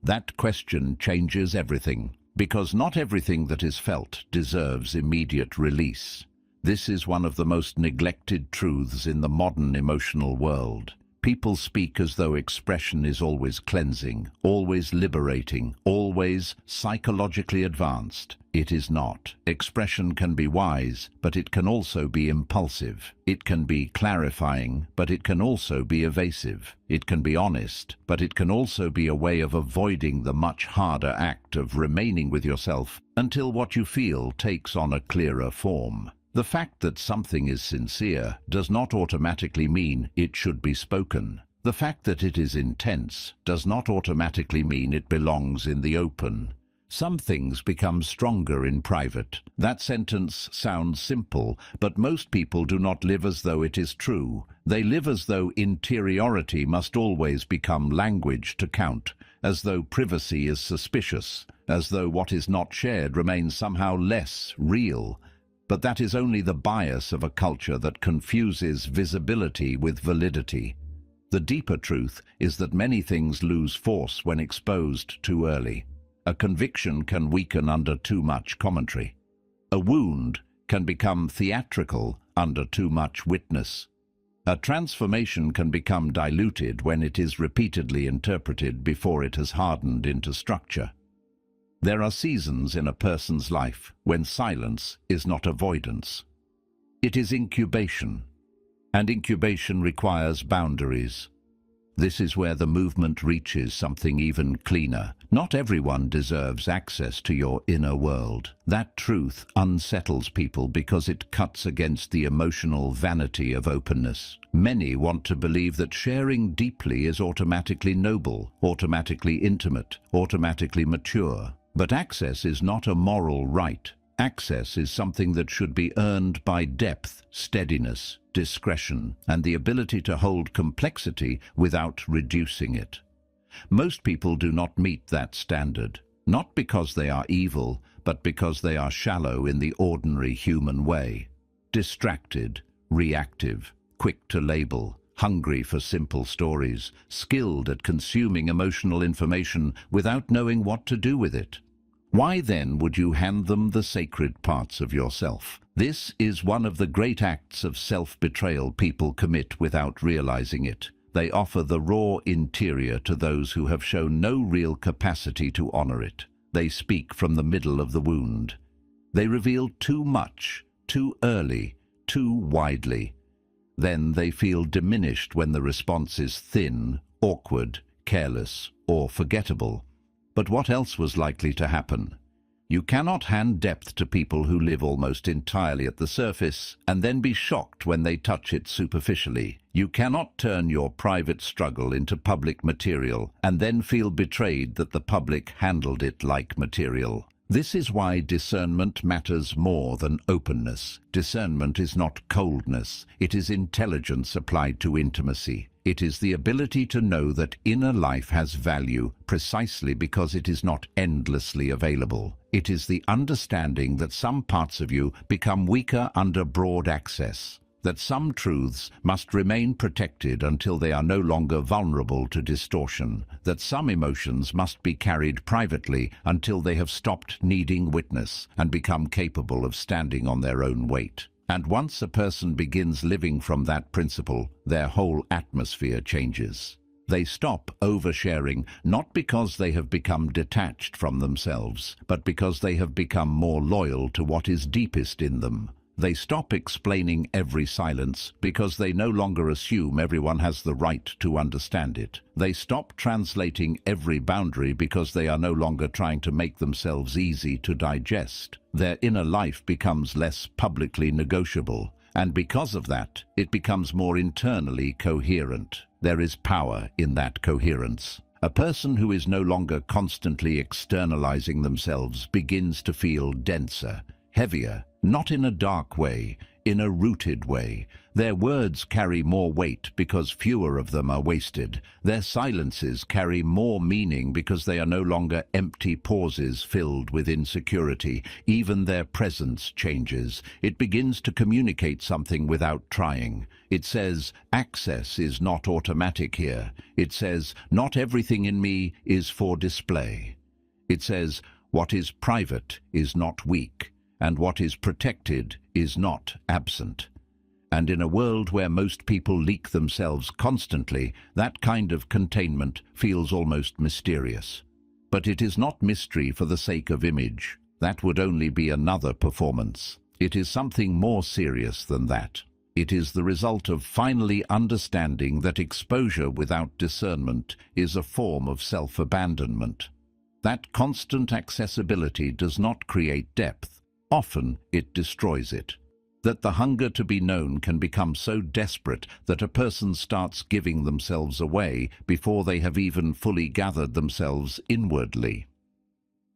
That question changes everything, because not everything that is felt deserves immediate release. This is one of the most neglected truths in the modern emotional world. People speak as though expression is always cleansing, always liberating, always psychologically advanced. It is not. Expression can be wise, but it can also be impulsive. It can be clarifying, but it can also be evasive. It can be honest, but it can also be a way of avoiding the much harder act of remaining with yourself until what you feel takes on a clearer form. The fact that something is sincere does not automatically mean it should be spoken. The fact that it is intense does not automatically mean it belongs in the open. Some things become stronger in private. That sentence sounds simple, but most people do not live as though it is true. They live as though interiority must always become language to count, as though privacy is suspicious, as though what is not shared remains somehow less real. But that is only the bias of a culture that confuses visibility with validity. The deeper truth is that many things lose force when exposed too early. A conviction can weaken under too much commentary. A wound can become theatrical under too much witness. A transformation can become diluted when it is repeatedly interpreted before it has hardened into structure. There are seasons in a person's life when silence is not avoidance. It is incubation, and incubation requires boundaries. This is where the movement reaches something even cleaner. Not everyone deserves access to your inner world. That truth unsettles people because it cuts against the emotional vanity of openness. Many want to believe that sharing deeply is automatically noble, automatically intimate, automatically mature. But access is not a moral right. Access is something that should be earned by depth, steadiness, discretion, and the ability to hold complexity without reducing it. Most people do not meet that standard, not because they are evil, but because they are shallow in the ordinary human way. Distracted, reactive, quick to label, hungry for simple stories, skilled at consuming emotional information without knowing what to do with it. Why then would you hand them the sacred parts of yourself? This is one of the great acts of self-betrayal people commit without realizing it. They offer the raw interior to those who have shown no real capacity to honor it. They speak from the middle of the wound. They reveal too much, too early, too widely. Then they feel diminished when the response is thin, awkward, careless, or forgettable. But what else was likely to happen? You cannot hand depth to people who live almost entirely at the surface and then be shocked when they touch it superficially. You cannot turn your private struggle into public material and then feel betrayed that the public handled it like material. This is why discernment matters more than openness. Discernment is not coldness, it is intelligence applied to intimacy. It is the ability to know that inner life has value precisely because it is not endlessly available. It is the understanding that some parts of you become weaker under broad access, that some truths must remain protected until they are no longer vulnerable to distortion, that some emotions must be carried privately until they have stopped needing witness and become capable of standing on their own weight. And once a person begins living from that principle, their whole atmosphere changes. They stop oversharing, not because they have become detached from themselves, but because they have become more loyal to what is deepest in them. They stop explaining every silence because they no longer assume everyone has the right to understand it. They stop translating every boundary because they are no longer trying to make themselves easy to digest. Their inner life becomes less publicly negotiable, and because of that, it becomes more internally coherent. There is power in that coherence. A person who is no longer constantly externalizing themselves begins to feel denser, heavier, not in a dark way, in a rooted way. Their words carry more weight because fewer of them are wasted. Their silences carry more meaning because they are no longer empty pauses filled with insecurity. Even their presence changes. It begins to communicate something without trying. It says, access is not automatic here. It says, not everything in me is for display. It says, what is private is not weak, and what is protected is not absent. And in a world where most people leak themselves constantly, that kind of containment feels almost mysterious. But it is not mystery for the sake of image. That would only be another performance. It is something more serious than that. It is the result of finally understanding that exposure without discernment is a form of self-abandonment. That constant accessibility does not create depth. Often it destroys it. That the hunger to be known can become so desperate that a person starts giving themselves away before they have even fully gathered themselves inwardly.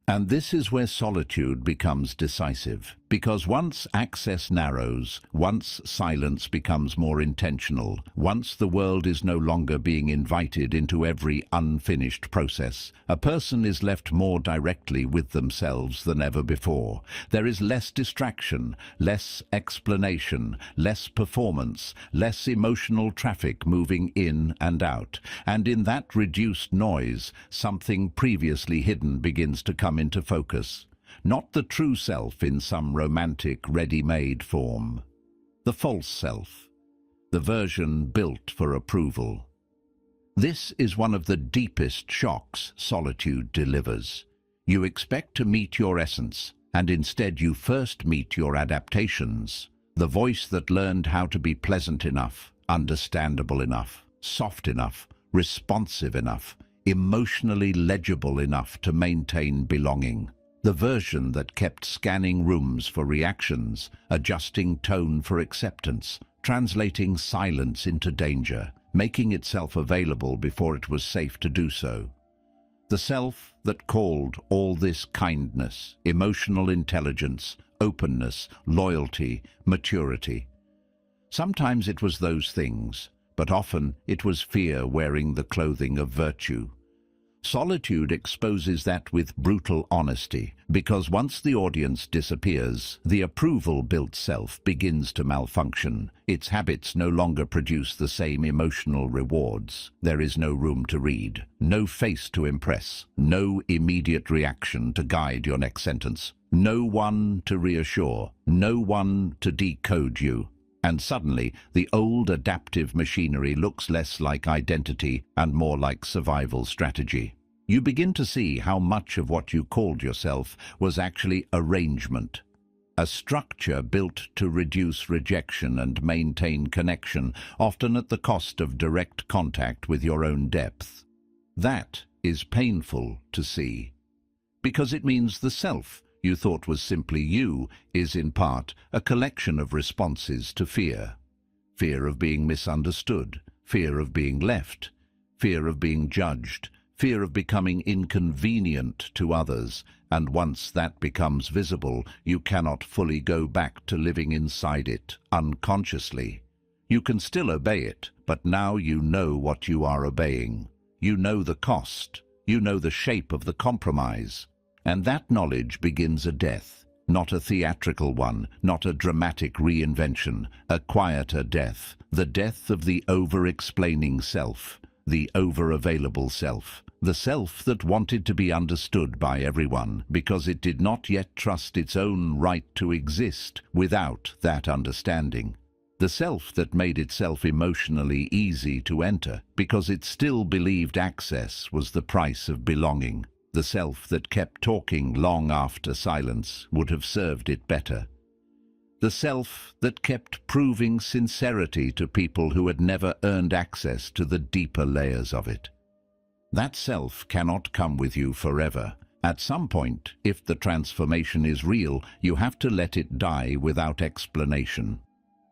And this is where solitude becomes decisive, because once access narrows, once silence becomes more intentional, once the world is no longer being invited into every unfinished process, a person is left more directly with themselves than ever before. There is less distraction, less explanation, less performance, less emotional traffic moving in and out, and in that reduced noise, something previously hidden begins to come into focus. Not the true self in some romantic, ready-made form. The false self, the version built for approval. This is one of the deepest shocks solitude delivers. You expect to meet your essence, and instead you first meet your adaptations. The voice that learned how to be pleasant enough, understandable enough, soft enough, responsive enough, emotionally legible enough to maintain belonging. The version that kept scanning rooms for reactions, adjusting tone for acceptance, translating silence into danger, making itself available before it was safe to do so. The self that called all this kindness, emotional intelligence, openness, loyalty, maturity. Sometimes it was those things, but often it was fear wearing the clothing of virtue. Solitude exposes that with brutal honesty, because once the audience disappears, the approval-built self begins to malfunction. Its habits no longer produce the same emotional rewards. There is no room to read, no face to impress, no immediate reaction to guide your next sentence, no one to reassure, no one to decode you. And suddenly, the old adaptive machinery looks less like identity and more like survival strategy. You begin to see how much of what you called yourself was actually arrangement, a structure built to reduce rejection and maintain connection, often at the cost of direct contact with your own depth. That is painful to see, because it means the self you thought was simply you is in part a collection of responses to fear. Fear of being misunderstood, fear of being left, fear of being judged, fear of becoming inconvenient to others, and once that becomes visible, you cannot fully go back to living inside it unconsciously. You can still obey it, but now you know what you are obeying. You know the cost. You know the shape of the compromise. And that knowledge begins a death, not a theatrical one, not a dramatic reinvention, a quieter death, the death of the over-explaining self, the over-available self, the self that wanted to be understood by everyone because it did not yet trust its own right to exist without that understanding. The self that made itself emotionally easy to enter because it still believed access was the price of belonging. The self that kept talking long after silence would have served it better. The self that kept proving sincerity to people who had never earned access to the deeper layers of it. That self cannot come with you forever. At some point, if the transformation is real, you have to let it die without explanation.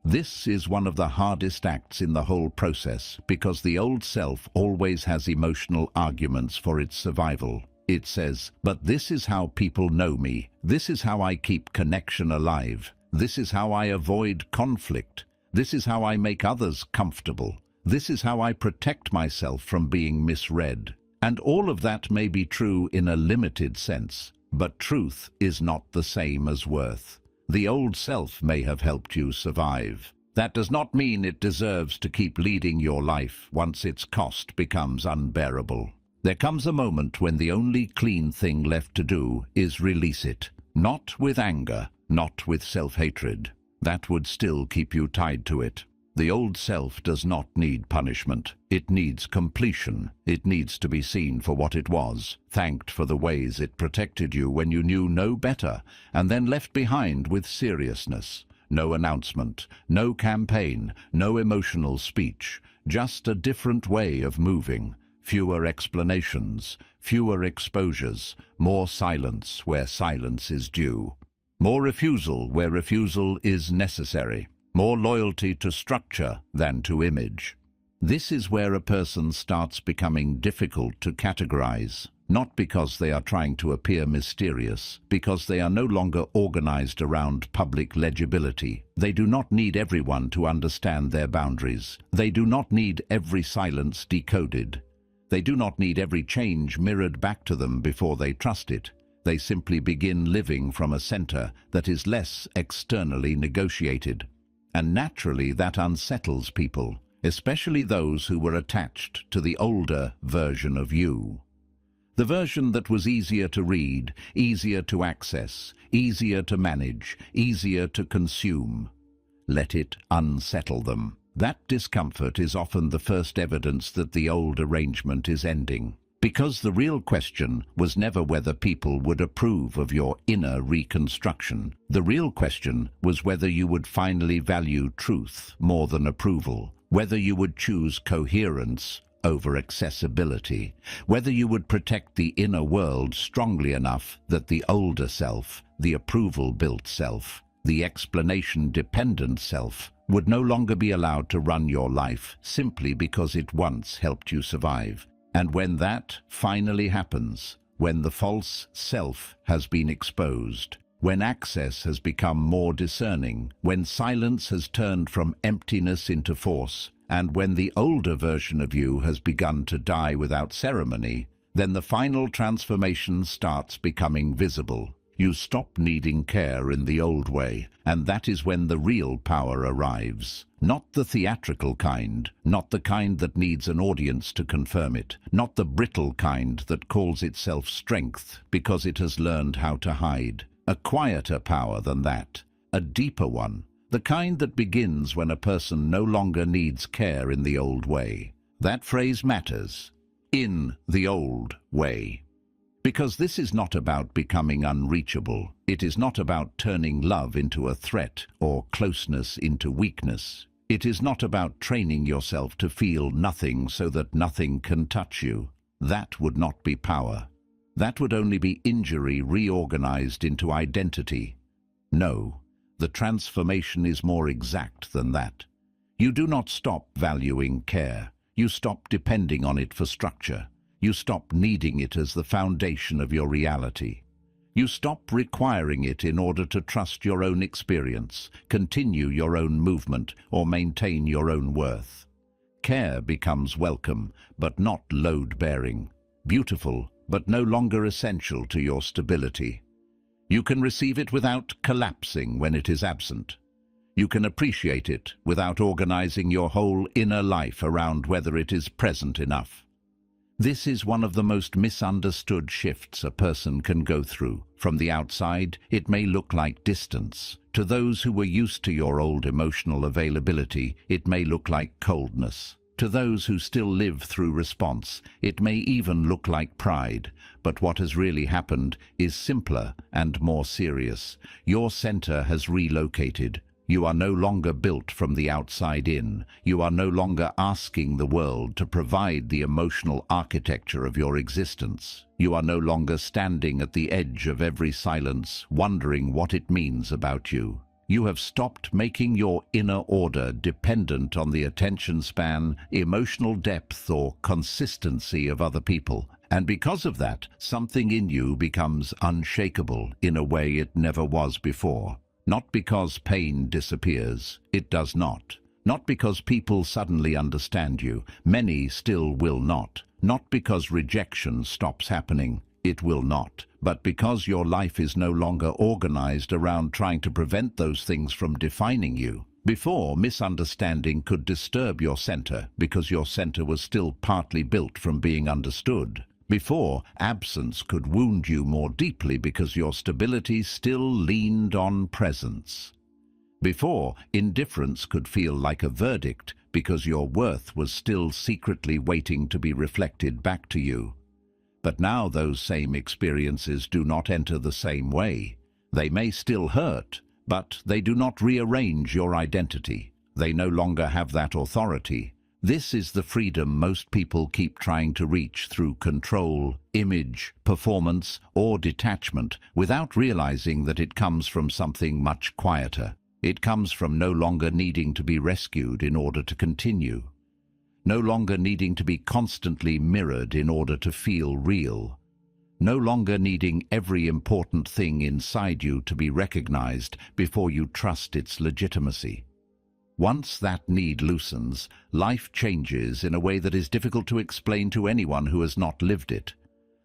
This is one of the hardest acts in the whole process because the old self always has emotional arguments for its survival. It says, "But this is how people know me. This is how I keep connection alive. This is how I avoid conflict. This is how I make others comfortable. This is how I protect myself from being misread." And all of that may be true in a limited sense, but truth is not the same as worth. The old self may have helped you survive. That does not mean it deserves to keep leading your life once its cost becomes unbearable. There comes a moment when the only clean thing left to do is release it. Not with anger, not with self-hatred. That would still keep you tied to it. The old self does not need punishment. It needs completion. It needs to be seen for what it was, thanked for the ways it protected you when you knew no better, and then left behind with seriousness. No announcement, no campaign, no emotional speech, just a different way of moving. Fewer explanations, fewer exposures, more silence where silence is due. More refusal where refusal is necessary. More loyalty to structure than to image. This is where a person starts becoming difficult to categorize, not because they are trying to appear mysterious, because they are no longer organized around public legibility. They do not need everyone to understand their boundaries. They do not need every silence decoded. They do not need every change mirrored back to them before they trust it. They simply begin living from a center that is less externally negotiated. And naturally that unsettles people, especially those who were attached to the older version of you. The version that was easier to read, easier to access, easier to manage, easier to consume. Let it unsettle them. That discomfort is often the first evidence that the old arrangement is ending. Because the real question was never whether people would approve of your inner reconstruction. The real question was whether you would finally value truth more than approval, whether you would choose coherence over accessibility, whether you would protect the inner world strongly enough that the older self, the approval-built self, the explanation-dependent self, would no longer be allowed to run your life simply because it once helped you survive. And when that finally happens, when the false self has been exposed, when access has become more discerning, when silence has turned from emptiness into force, and when the older version of you has begun to die without ceremony, then the final transformation starts becoming visible. You stop needing care in the old way, and that is when the real power arrives. Not the theatrical kind, not the kind that needs an audience to confirm it, not the brittle kind that calls itself strength because it has learned how to hide. A quieter power than that, a deeper one, the kind that begins when a person no longer needs care in the old way. That phrase matters. In the old way. Because this is not about becoming unreachable. It is not about turning love into a threat or closeness into weakness. It is not about training yourself to feel nothing so that nothing can touch you. That would not be power. That would only be injury reorganized into identity. No, the transformation is more exact than that. You do not stop valuing care. You stop depending on it for structure. You stop needing it as the foundation of your reality. You stop requiring it in order to trust your own experience, continue your own movement, or maintain your own worth. Care becomes welcome, but not load-bearing. Beautiful, but no longer essential to your stability. You can receive it without collapsing when it is absent. You can appreciate it without organizing your whole inner life around whether it is present enough. This is one of the most misunderstood shifts a person can go through. From the outside, it may look like distance. To those who were used to your old emotional availability, it may look like coldness. To those who still live through response, it may even look like pride. But what has really happened is simpler and more serious. Your center has relocated. You are no longer built from the outside in. You are no longer asking the world to provide the emotional architecture of your existence. You are no longer standing at the edge of every silence, wondering what it means about you. You have stopped making your inner order dependent on the attention span, emotional depth, or consistency of other people. And because of that, something in you becomes unshakable in a way it never was before. Not because pain disappears, it does not. Not because people suddenly understand you, many still will not. Not because rejection stops happening, it will not. But because your life is no longer organized around trying to prevent those things from defining you. Before, misunderstanding could disturb your center because your center was still partly built from being understood. Before, absence could wound you more deeply because your stability still leaned on presence. Before, indifference could feel like a verdict because your worth was still secretly waiting to be reflected back to you. But now those same experiences do not enter the same way. They may still hurt, but they do not rearrange your identity. They no longer have that authority. This is the freedom most people keep trying to reach through control, image, performance, or detachment, without realizing that it comes from something much quieter. It comes from no longer needing to be rescued in order to continue. No longer needing to be constantly mirrored in order to feel real. No longer needing every important thing inside you to be recognized before you trust its legitimacy. Once that need loosens, life changes in a way that is difficult to explain to anyone who has not lived it.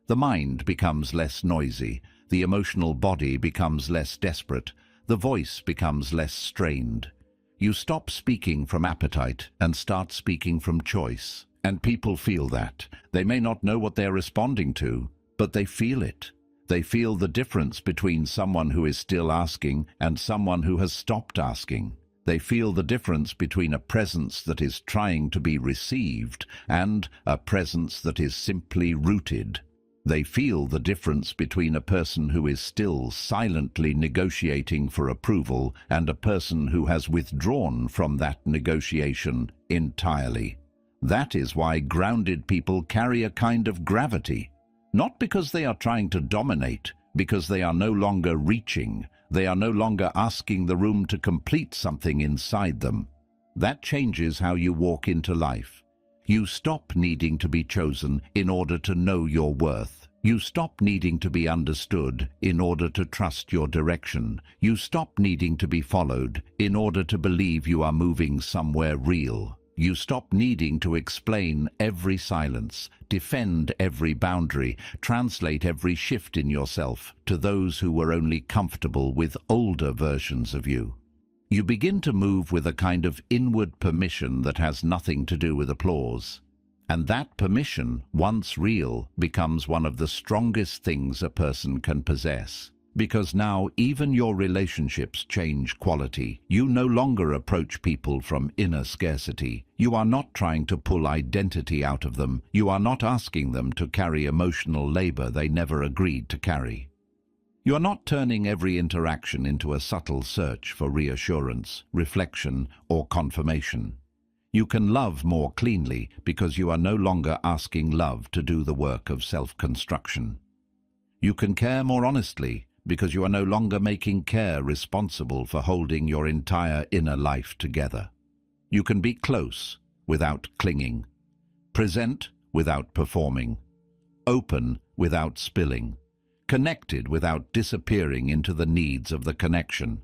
The mind becomes less noisy, the emotional body becomes less desperate, the voice becomes less strained. You stop speaking from appetite and start speaking from choice. And people feel that. They may not know what they're responding to, but they feel it. They feel the difference between someone who is still asking and someone who has stopped asking. They feel the difference between a presence that is trying to be received and a presence that is simply rooted. They feel the difference between a person who is still silently negotiating for approval and a person who has withdrawn from that negotiation entirely. That is why grounded people carry a kind of gravity. Not because they are trying to dominate, because they are no longer reaching. They are no longer asking the room to complete something inside them. That changes how you walk into life. You stop needing to be chosen in order to know your worth. You stop needing to be understood in order to trust your direction. You stop needing to be followed in order to believe you are moving somewhere real. You stop needing to explain every silence, defend every boundary, translate every shift in yourself to those who were only comfortable with older versions of you. You begin to move with a kind of inward permission that has nothing to do with applause. And that permission, once real, becomes one of the strongest things a person can possess. Because now even your relationships change quality. You no longer approach people from inner scarcity. You are not trying to pull identity out of them. You are not asking them to carry emotional labor they never agreed to carry. You are not turning every interaction into a subtle search for reassurance, reflection, or confirmation. You can love more cleanly because you are no longer asking love to do the work of self-construction. You can care more honestly because you are no longer making care responsible for holding your entire inner life together. You can be close without clinging, present without performing, open without spilling, connected without disappearing into the needs of the connection.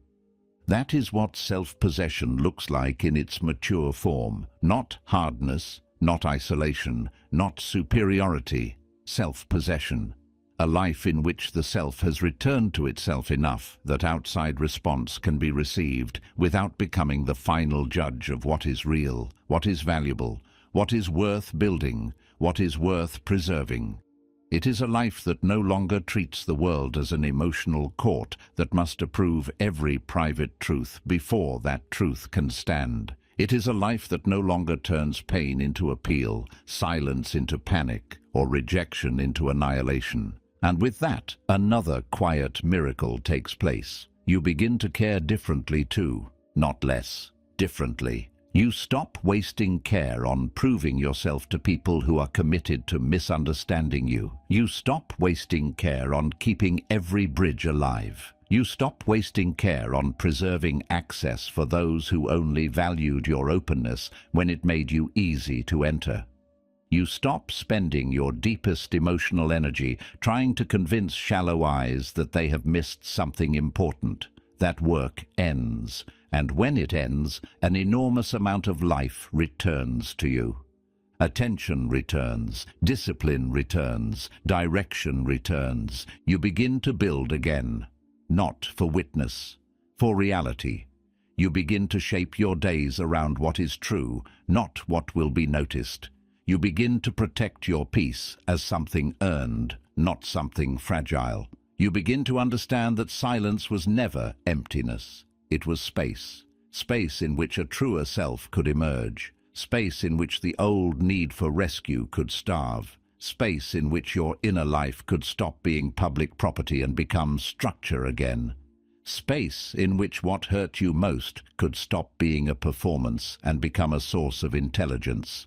That is what self-possession looks like in its mature form. Not hardness, not isolation, not superiority. Self-possession. A life in which the self has returned to itself enough that outside response can be received without becoming the final judge of what is real, what is valuable, what is worth building, what is worth preserving. It is a life that no longer treats the world as an emotional court that must approve every private truth before that truth can stand. It is a life that no longer turns pain into appeal, silence into panic, or rejection into annihilation. And with that, another quiet miracle takes place. You begin to care differently too, not less, differently. You stop wasting care on proving yourself to people who are committed to misunderstanding you. You stop wasting care on keeping every bridge alive. You stop wasting care on preserving access for those who only valued your openness when it made you easy to enter. You stop spending your deepest emotional energy trying to convince shallow eyes that they have missed something important. That work ends. And when it ends, an enormous amount of life returns to you. Attention returns, discipline returns, direction returns. You begin to build again, not for witness, for reality. You begin to shape your days around what is true, not what will be noticed. You begin to protect your peace as something earned, not something fragile. You begin to understand that silence was never emptiness. It was space. Space in which a truer self could emerge. Space in which the old need for rescue could starve. Space in which your inner life could stop being public property and become structure again. Space in which what hurt you most could stop being a performance and become a source of intelligence.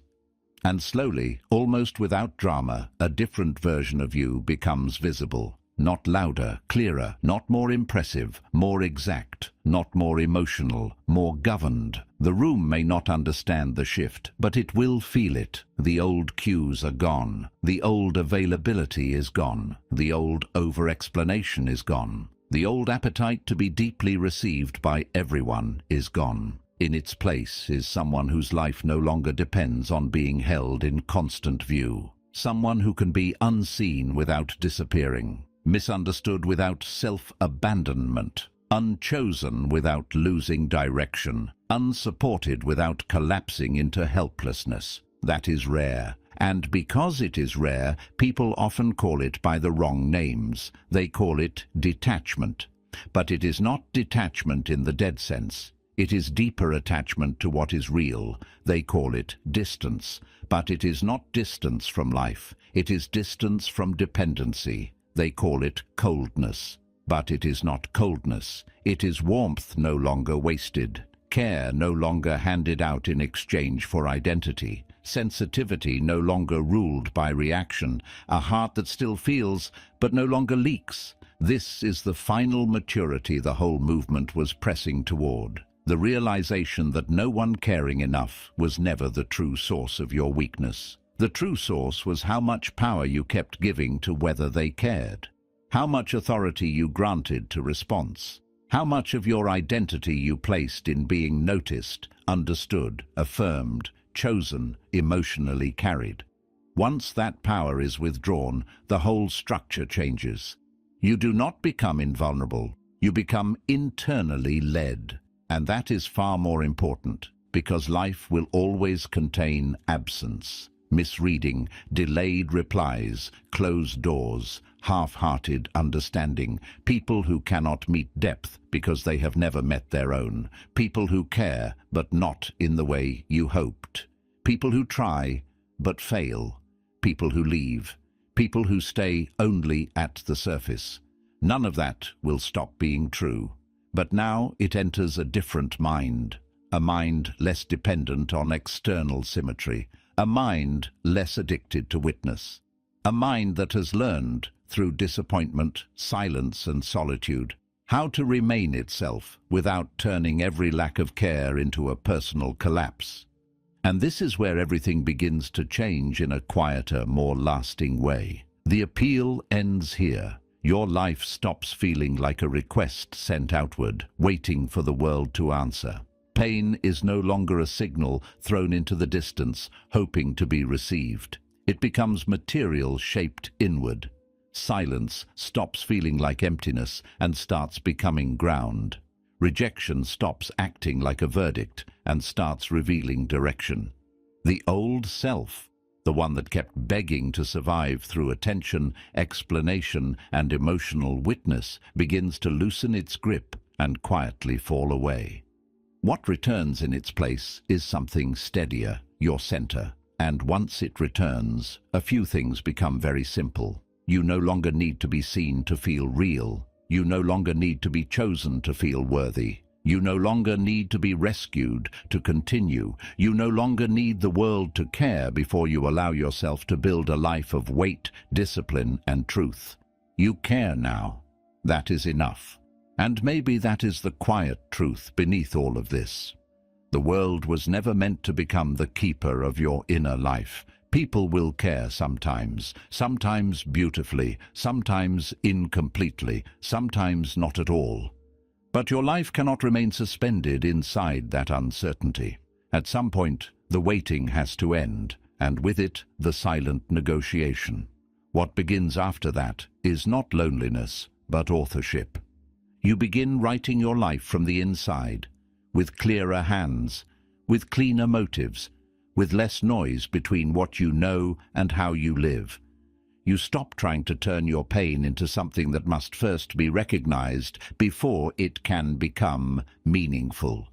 And slowly, almost without drama, a different version of you becomes visible. Not louder, clearer, not more impressive, more exact, not more emotional, more governed. The room may not understand the shift, but it will feel it. The old cues are gone. The old availability is gone. The old over-explanation is gone. The old appetite to be deeply received by everyone is gone. In its place is someone whose life no longer depends on being held in constant view. Someone who can be unseen without disappearing. Misunderstood without self-abandonment, unchosen without losing direction, unsupported without collapsing into helplessness. That is rare. And because it is rare, people often call it by the wrong names. They call it detachment. But it is not detachment in the dead sense. It is deeper attachment to what is real. They call it distance. But it is not distance from life. It is distance from dependency. They call it coldness. But it is not coldness. It is warmth no longer wasted, care no longer handed out in exchange for identity, sensitivity no longer ruled by reaction, a heart that still feels but no longer leaks. This is the final maturity the whole movement was pressing toward. The realization that no one caring enough was never the true source of your weakness. The true source was how much power you kept giving to whether they cared, how much authority you granted to response, how much of your identity you placed in being noticed, understood, affirmed, chosen, emotionally carried. Once that power is withdrawn, the whole structure changes. You do not become invulnerable, you become internally led. And that is far more important, because life will always contain absence. Misreading, delayed replies, closed doors, half-hearted understanding, people who cannot meet depth because they have never met their own, people who care but not in the way you hoped, people who try but fail, people who leave, people who stay only at the surface. None of that will stop being true. But now it enters a different mind, a mind less dependent on external symmetry, a mind less addicted to witness, a mind that has learned, through disappointment, silence and solitude, how to remain itself without turning every lack of care into a personal collapse. And this is where everything begins to change in a quieter, more lasting way. The appeal ends here. Your life stops feeling like a request sent outward, waiting for the world to answer. Pain is no longer a signal thrown into the distance, hoping to be received. It becomes material shaped inward. Silence stops feeling like emptiness and starts becoming ground. Rejection stops acting like a verdict and starts revealing direction. The old self, the one that kept begging to survive through attention, explanation, and emotional witness, begins to loosen its grip and quietly fall away. What returns in its place is something steadier, your center. And once it returns, a few things become very simple. You no longer need to be seen to feel real. You no longer need to be chosen to feel worthy. You no longer need to be rescued to continue. You no longer need the world to care before you allow yourself to build a life of weight, discipline, and truth. You care now. That is enough. And maybe that is the quiet truth beneath all of this. The world was never meant to become the keeper of your inner life. People will care sometimes beautifully, sometimes incompletely, sometimes not at all. But your life cannot remain suspended inside that uncertainty. At some point, the waiting has to end, and with it, the silent negotiation. What begins after that is not loneliness, but authorship. You begin writing your life from the inside, with clearer hands, with cleaner motives, with less noise between what you know and how you live. You stop trying to turn your pain into something that must first be recognized before it can become meaningful.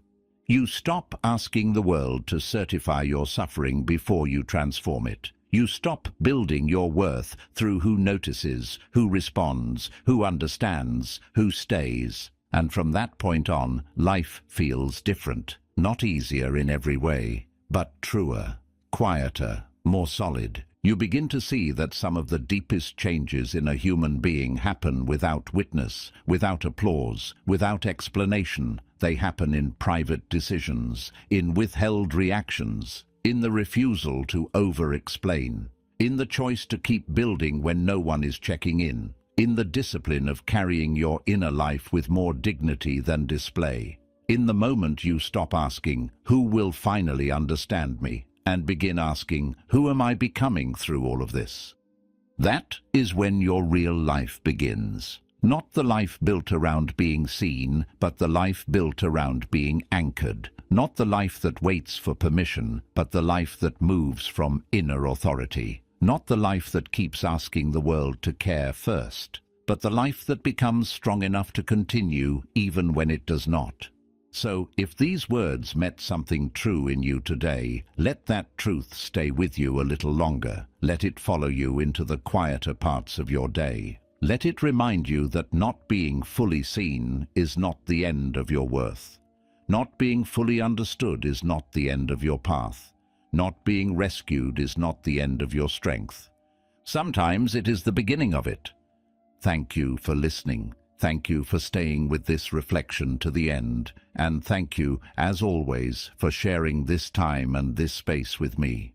You stop asking the world to certify your suffering before you transform it. You stop building your worth through who notices, who responds, who understands, who stays. And from that point on, life feels different. Not easier in every way, but truer, quieter, more solid. You begin to see that some of the deepest changes in a human being happen without witness, without applause, without explanation. They happen in private decisions, in withheld reactions, in the refusal to over-explain, in the choice to keep building when no one is checking in the discipline of carrying your inner life with more dignity than display. In the moment you stop asking, "Who will finally understand me?" and begin asking, "Who am I becoming through all of this?" That is when your real life begins. Not the life built around being seen, but the life built around being anchored. Not the life that waits for permission, but the life that moves from inner authority. Not the life that keeps asking the world to care first, but the life that becomes strong enough to continue even when it does not. So, if these words met something true in you today, let that truth stay with you a little longer. Let it follow you into the quieter parts of your day. Let it remind you that not being fully seen is not the end of your worth. Not being fully understood is not the end of your path. Not being rescued is not the end of your strength. Sometimes it is the beginning of it. Thank you for listening. Thank you for staying with this reflection to the end. And thank you, as always, for sharing this time and this space with me.